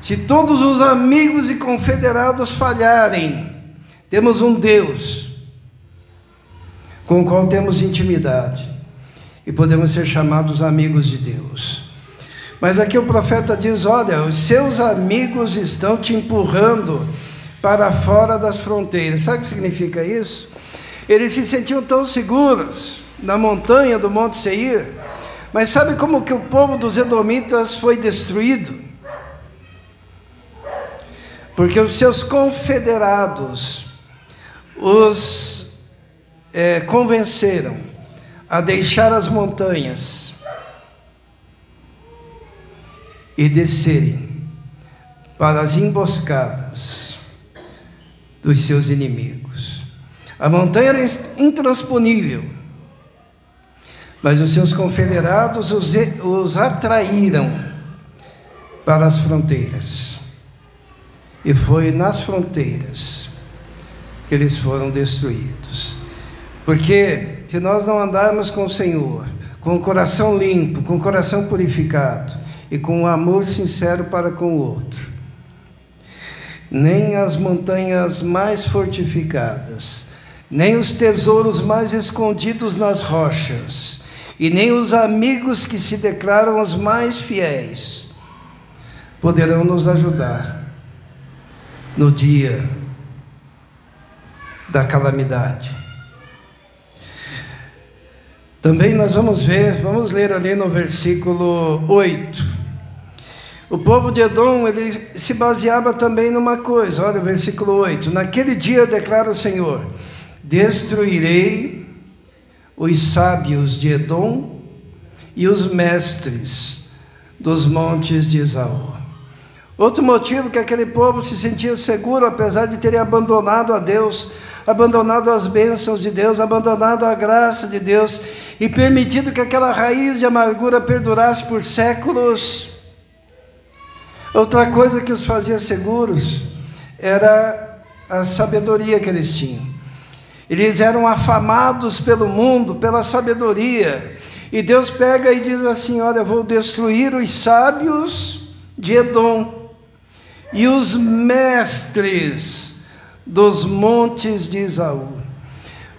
se todos os amigos e confederados falharem, temos um Deus com o qual temos intimidade e podemos ser chamados amigos de Deus. Mas aqui o profeta diz: olha, os seus amigos estão te empurrando para fora das fronteiras. Sabe o que significa isso? Eles se sentiam tão seguros na montanha do Monte Seir, mas sabe como que o povo dos edomitas foi destruído? Porque os seus confederados os convenceram a deixar as montanhas e descerem para as emboscadas dos seus inimigos. A montanha era intransponível, mas os seus confederados os atraíram para as fronteiras, e foi nas fronteiras que eles foram destruídos. Porque se nós não andarmos com o Senhor, com o coração limpo, com o coração purificado e com um amor sincero para com o outro, nem as montanhas mais fortificadas, nem os tesouros mais escondidos nas rochas, e nem os amigos que se declaram os mais fiéis poderão nos ajudar no dia da calamidade. Também nós vamos ler ali no versículo 8. O povo de Edom, ele se baseava também numa coisa. Olha o versículo 8. Naquele dia, declara o Senhor, destruirei os sábios de Edom e os mestres dos montes de Esaú. Outro motivo que aquele povo se sentia seguro, apesar de terem abandonado a Deus, abandonado as bênçãos de Deus, abandonado a graça de Deus e permitido que aquela raiz de amargura perdurasse por séculos. Outra coisa que os fazia seguros era a sabedoria que eles tinham. Eles eram afamados pelo mundo, pela sabedoria. E Deus pega e diz assim: olha, eu vou destruir os sábios de Edom e os mestres dos montes de Esaú.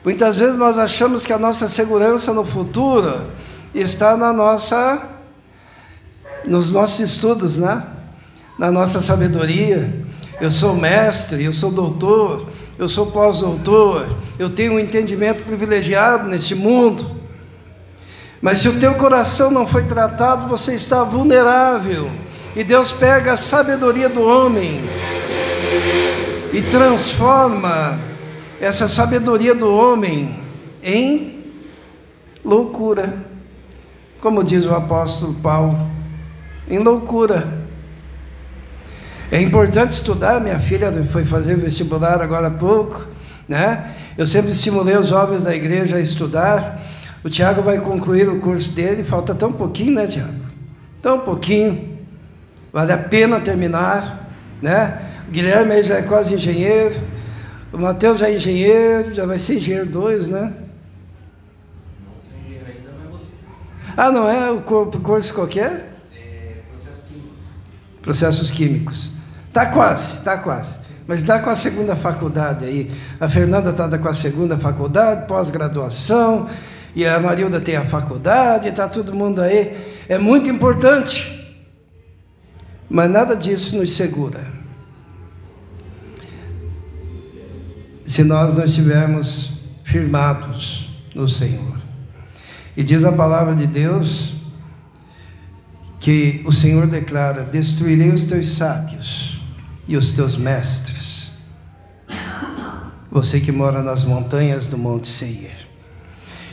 Muitas vezes nós achamos que a nossa segurança no futuro está nos nossos estudos, né? Na nossa sabedoria. Eu sou mestre, eu sou doutor, eu sou pós-doutor, eu tenho um entendimento privilegiado neste mundo. Mas se o teu coração não foi tratado, você está vulnerável. E Deus pega a sabedoria do homem e transforma essa sabedoria do homem em loucura. Como diz o apóstolo Paulo, em loucura. É importante estudar. Minha filha foi fazer vestibular agora há pouco, né? Eu sempre estimulei os jovens da igreja a estudar. O Tiago vai concluir o curso dele, falta tão pouquinho, né, Tiago? Tão pouquinho, vale a pena terminar, né? O Guilherme aí já é quase engenheiro, o Mateus já é engenheiro, já vai ser engenheiro 2, né? Ah, não é? O curso qualquer? Processos químicos. Processos químicos. Está quase. Mas está com a segunda faculdade aí. A Fernanda está com a segunda faculdade, pós-graduação, e a Marilda tem a faculdade, está todo mundo aí. É muito importante, mas nada disso nos segura. Se nós não estivermos firmados no Senhor. E diz a palavra de Deus que o Senhor declara: destruirei os teus sábios e os teus mestres, você que mora nas montanhas do Monte Seir.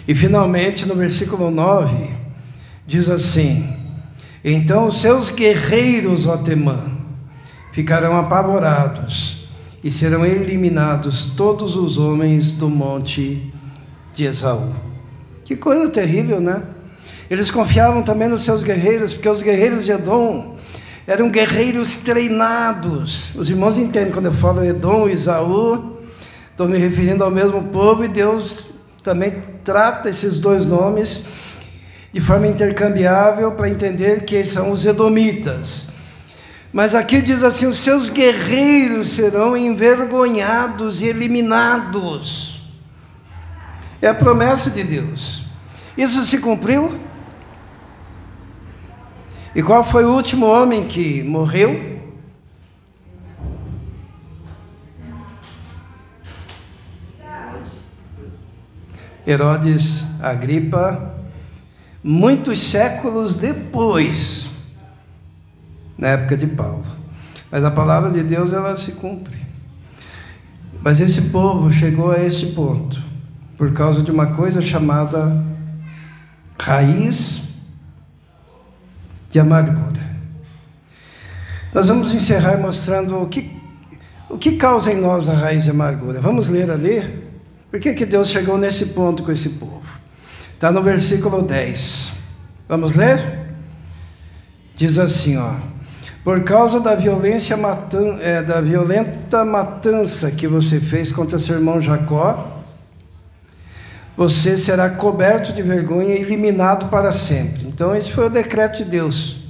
E finalmente no versículo 9 diz assim: então os seus guerreiros, ó Temã, ficarão apavorados e serão eliminados todos os homens do monte de Esaú. Que coisa terrível, né? Eles confiavam também nos seus guerreiros, porque os guerreiros de Edom eram guerreiros treinados. Os irmãos entendem quando eu falo Edom e Esaú, estou me referindo ao mesmo povo, e Deus também trata esses dois nomes de forma intercambiável para entender que são os edomitas. Mas aqui diz assim: os seus guerreiros serão envergonhados e eliminados. É a promessa de Deus. Isso se cumpriu? E qual foi o último homem que morreu? Herodes Agripa, muitos séculos depois, na época de Paulo. Mas a palavra de Deus, ela se cumpre. Mas esse povo chegou a este ponto por causa de uma coisa chamada raiz de amargura. Nós vamos encerrar mostrando o que causa em nós a raiz de amargura. Vamos ler ali. Por que Deus chegou nesse ponto com esse povo? Está no versículo 10. Vamos ler? Diz assim, ó: por causa da da violenta matança que você fez contra seu irmão Jacó, você será coberto de vergonha e eliminado para sempre. Então esse foi o decreto de Deus.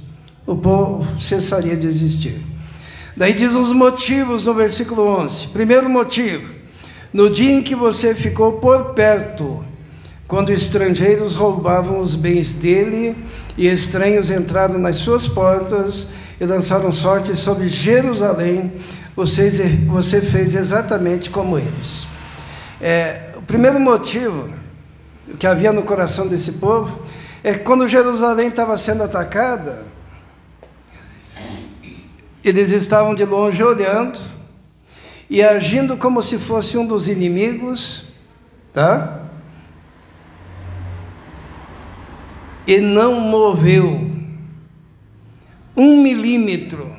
O povo cessaria de existir. Daí diz os motivos no versículo 11. Primeiro motivo: no dia em que você ficou por perto, quando estrangeiros roubavam os bens dele e estranhos entraram nas suas portas e lançaram sorte sobre Jerusalém, você fez exatamente como eles. O primeiro motivo que havia no coração desse povo é que quando Jerusalém estava sendo atacada, eles estavam de longe olhando e agindo como se fosse um dos inimigos, tá? E não moveu 1 milímetro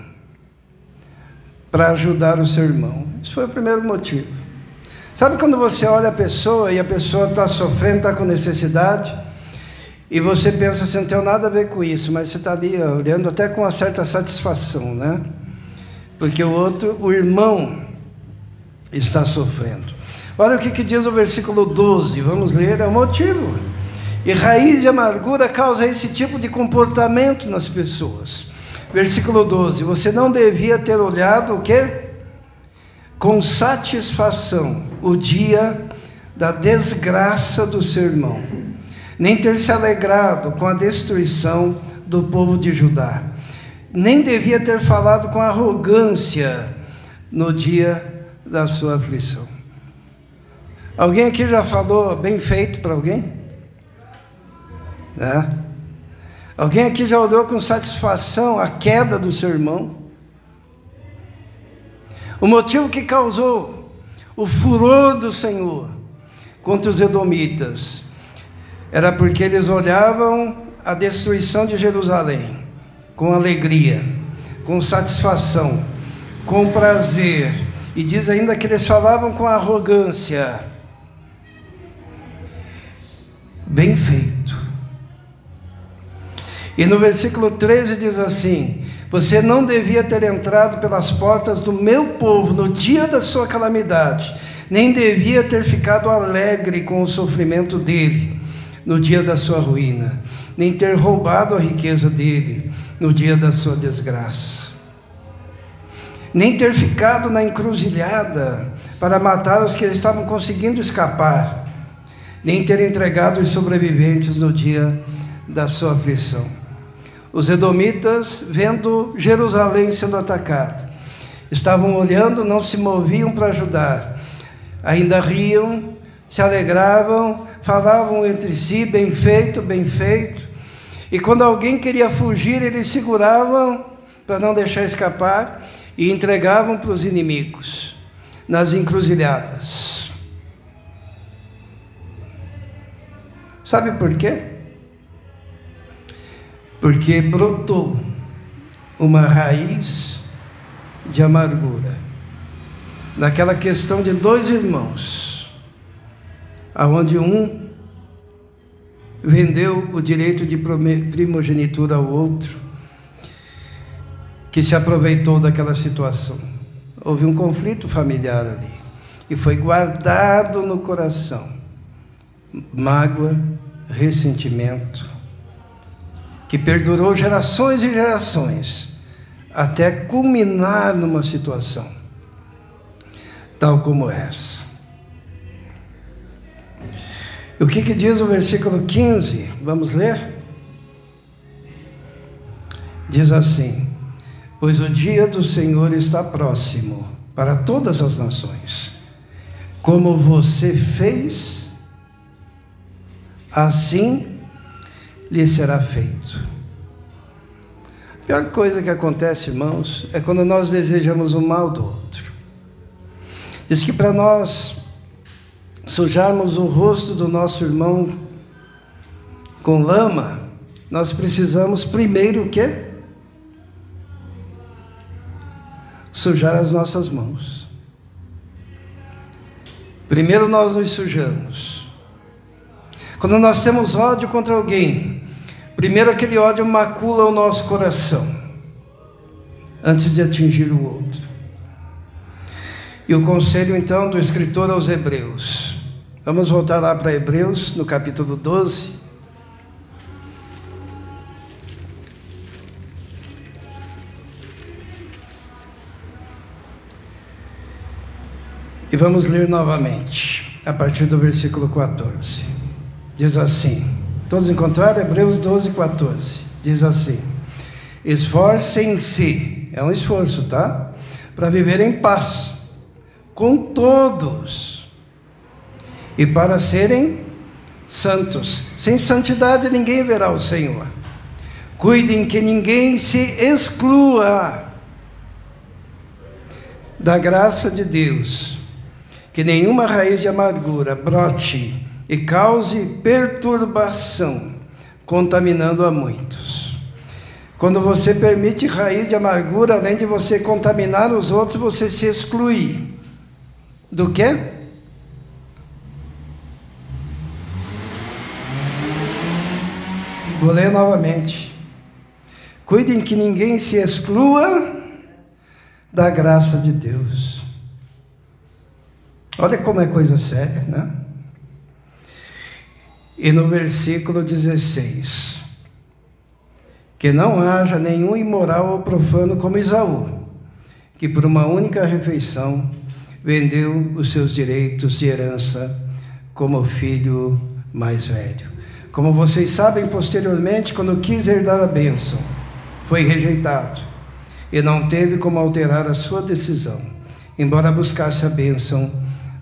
para ajudar o seu irmão. Isso foi o primeiro motivo. Sabe quando você olha a pessoa e a pessoa está sofrendo, está com necessidade, e você pensa assim: não tem nada a ver com isso, mas você está ali olhando até com uma certa satisfação, né? Porque o irmão está sofrendo. Olha o que diz o versículo 12, vamos ler, é o motivo. E raiz de amargura causa esse tipo de comportamento nas pessoas. Versículo 12: você não devia ter olhado o quê? Com satisfação o dia da desgraça do seu irmão, nem ter se alegrado com a destruição do povo de Judá, nem devia ter falado com arrogância no dia da sua aflição. Alguém aqui já falou bem feito para alguém? Alguém aqui já olhou com satisfação a queda do seu irmão? O motivo que causou o furor do Senhor contra os edomitas era porque eles olhavam a destruição de Jerusalém com alegria, com satisfação, com prazer, e diz ainda que eles falavam com arrogância. Bem feito. E no versículo 13 diz assim: você não devia ter entrado pelas portas do meu povo no dia da sua calamidade, nem devia ter ficado alegre com o sofrimento dele no dia da sua ruína, nem ter roubado a riqueza dele no dia da sua desgraça, nem ter ficado na encruzilhada para matar os que estavam conseguindo escapar, nem ter entregado os sobreviventes no dia da sua aflição. Os edomitas, vendo Jerusalém sendo atacada, estavam olhando, não se moviam para ajudar, ainda riam, se alegravam, falavam entre si: bem feito, bem feito. E quando alguém queria fugir, eles seguravam para não deixar escapar e entregavam para os inimigos nas encruzilhadas. Sabe por quê? Porque brotou uma raiz de amargura naquela questão de dois irmãos, aonde um vendeu o direito de primogenitura ao outro, que se aproveitou daquela situação. Houve um conflito familiar ali, e foi guardado no coração mágoa, ressentimento, que perdurou gerações e gerações, até culminar numa situação tal como essa. E o que diz o versículo 15? Vamos ler? Diz assim: pois o dia do Senhor está próximo para todas as nações. Como você fez, assim lhe será feito. A pior coisa que acontece, irmãos, é quando nós desejamos o mal do outro. Diz que para nós sujarmos o rosto do nosso irmão com lama, nós precisamos primeiro o quê? Sujar as nossas mãos. Primeiro nós nos sujamos. Quando nós temos ódio contra alguém, primeiro aquele ódio macula o nosso coração, antes de atingir o outro. E o conselho então do escritor aos Hebreus, vamos voltar lá para Hebreus, no capítulo 12. E vamos ler novamente, a partir do versículo 14. Diz assim, todos encontraram? Hebreus 12, 14. Diz assim: esforcem-se, é um esforço, tá? Para viver em paz com todos e para serem santos. Sem santidade ninguém verá o Senhor. Cuidem que ninguém se exclua da graça de Deus, que nenhuma raiz de amargura brote e cause perturbação, contaminando a muitos. Quando você permite raiz de amargura, além de você contaminar os outros, você se exclui. Do quê? Vou ler novamente. Cuidem que ninguém se exclua da graça de Deus. Olha como é coisa séria, né? E no versículo 16, que não haja nenhum imoral ou profano como Esaú, que por uma única refeição vendeu os seus direitos de herança como o filho mais velho. Como vocês sabem, posteriormente, quando quis herdar a bênção, foi rejeitado e não teve como alterar a sua decisão, embora buscasse a bênção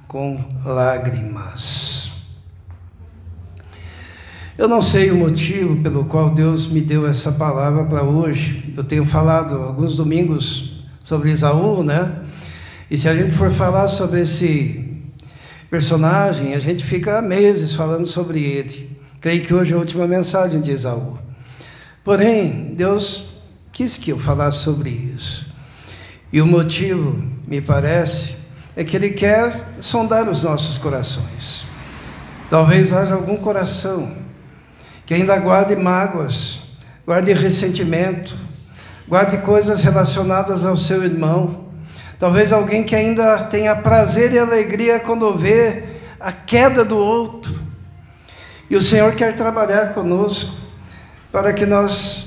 com lágrimas. Eu não sei o motivo pelo qual Deus me deu essa palavra para hoje. Eu tenho falado alguns domingos sobre Esaú, né? E se a gente for falar sobre esse personagem, a gente fica meses falando sobre ele. Creio que hoje é a última mensagem de Esaú. Porém, Deus quis que eu falasse sobre isso. E o motivo, me parece, é que Ele quer sondar os nossos corações. Talvez haja algum coração que ainda guarde mágoas, guarde ressentimento, guarde coisas relacionadas ao seu irmão. Talvez alguém que ainda tenha prazer e alegria quando vê a queda do outro. E o Senhor quer trabalhar conosco para que nós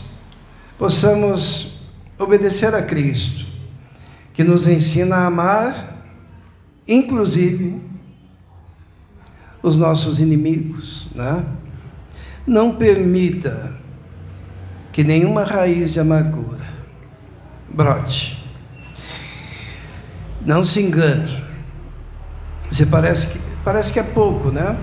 possamos obedecer a Cristo, que nos ensina a amar, inclusive, os nossos inimigos, né? Não permita que nenhuma raiz de amargura brote. Não se engane. Você parece que é pouco, né?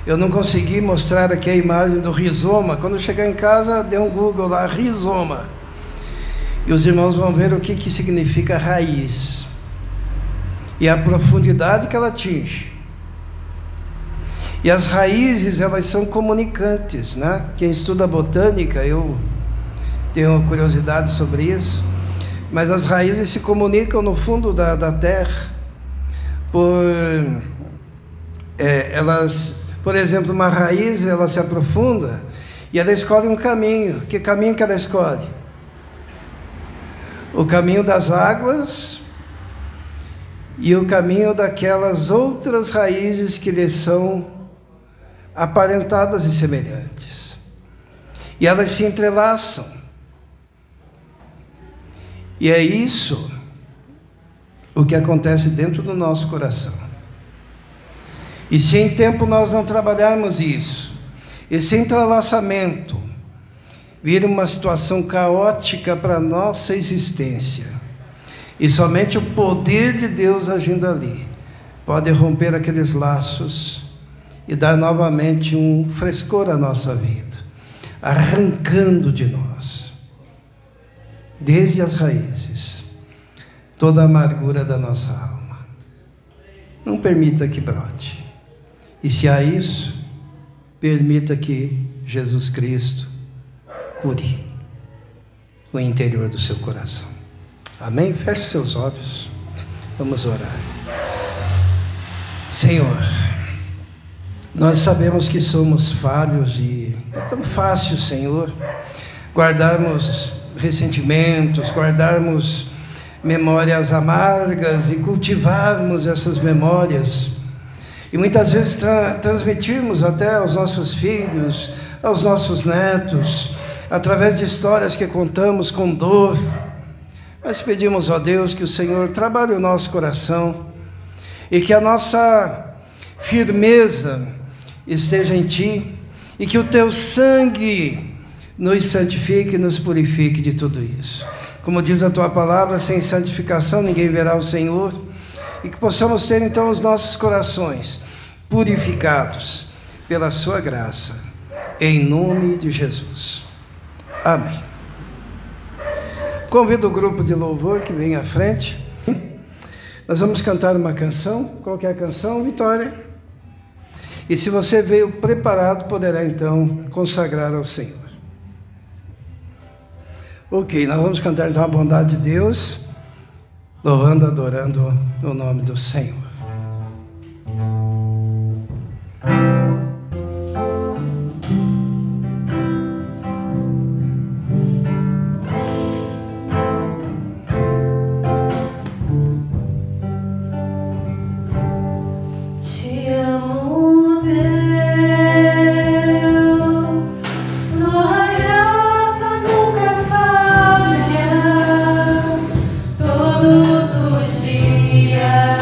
Eu não consegui mostrar aqui a imagem do rizoma. Quando chegar em casa, dê um Google lá, rizoma. E os irmãos vão ver o que significa raiz. E a profundidade que ela atinge. E as raízes, elas são comunicantes, né? Quem estuda botânica, eu tenho curiosidade sobre isso. Mas as raízes se comunicam no fundo da terra. Por exemplo, uma raiz, ela se aprofunda e ela escolhe um caminho. Que caminho que ela escolhe? O caminho das águas e o caminho daquelas outras raízes que lhe são aparentadas e semelhantes. E elas se entrelaçam. E é isso o que acontece dentro do nosso coração. E se em tempo nós não trabalharmos isso, esse entrelaçamento vira uma situação caótica para a nossa existência. E somente o poder de Deus agindo ali pode romper aqueles laços e dar novamente um frescor à nossa vida, arrancando de nós, desde as raízes, toda a amargura da nossa alma. Não permita que brote. E se há isso, permita que Jesus Cristo cure o interior do seu coração. Amém? Feche seus olhos. Vamos orar. Senhor, nós sabemos que somos falhos e é tão fácil, Senhor, guardarmos ressentimentos, guardarmos memórias amargas e cultivarmos essas memórias. E muitas vezes transmitirmos até aos nossos filhos, aos nossos netos, através de histórias que contamos com dor. Mas pedimos, ó Deus, que o Senhor trabalhe o nosso coração e que a nossa firmeza esteja em Ti e que o Teu sangue nos santifique e nos purifique de tudo isso. Como diz a Tua palavra, sem santificação ninguém verá o Senhor. E que possamos ter então os nossos corações purificados pela sua graça, em nome de Jesus. Amém. Convido o grupo de louvor que vem à frente. Nós vamos cantar uma canção. Qual que é a canção, Vitória? E se você veio preparado, poderá então consagrar ao Senhor. Ok, nós vamos cantar então a bondade de Deus, louvando, adorando o nome do Senhor. Todos os dias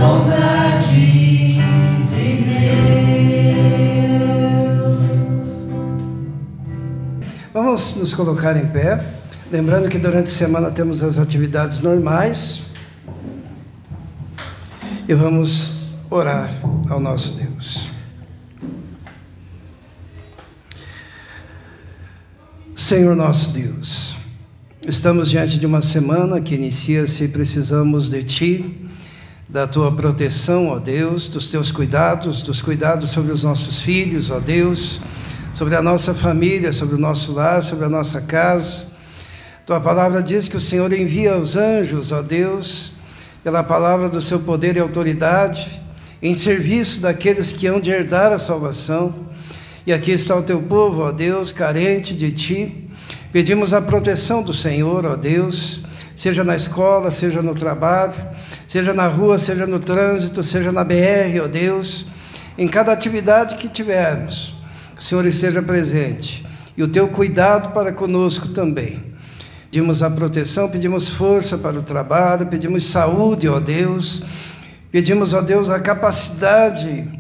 bondade de Deus. Vamos nos colocar em pé, lembrando que durante a semana temos as atividades normais e vamos orar ao nosso Deus. Senhor nosso Deus, estamos diante de uma semana que inicia-se e precisamos de Ti, da Tua proteção, ó Deus, dos Teus cuidados, dos cuidados sobre os nossos filhos, ó Deus, sobre a nossa família, sobre o nosso lar, sobre a nossa casa. Tua palavra diz que o Senhor envia os anjos, ó Deus, pela palavra do Seu poder e autoridade, em serviço daqueles que hão de herdar a salvação. E aqui está o Teu povo, ó Deus, carente de Ti. Pedimos a proteção do Senhor, ó Deus, seja na escola, seja no trabalho, seja na rua, seja no trânsito, seja na BR, ó Deus, em cada atividade que tivermos, que o Senhor esteja presente e o Teu cuidado para conosco também. Pedimos a proteção, pedimos força para o trabalho, pedimos saúde, ó Deus, pedimos, ó Deus, a capacidade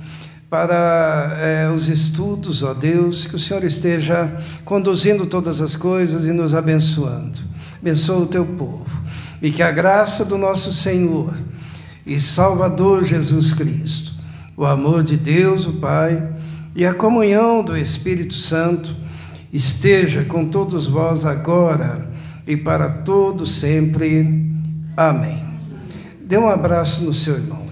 para os estudos, ó Deus, que o Senhor esteja conduzindo todas as coisas e nos abençoando. Abençoa o Teu povo. E que a graça do nosso Senhor e Salvador Jesus Cristo, o amor de Deus, o Pai, e a comunhão do Espírito Santo esteja com todos vós agora e para todo sempre. Amém. Dê um abraço no seu irmão.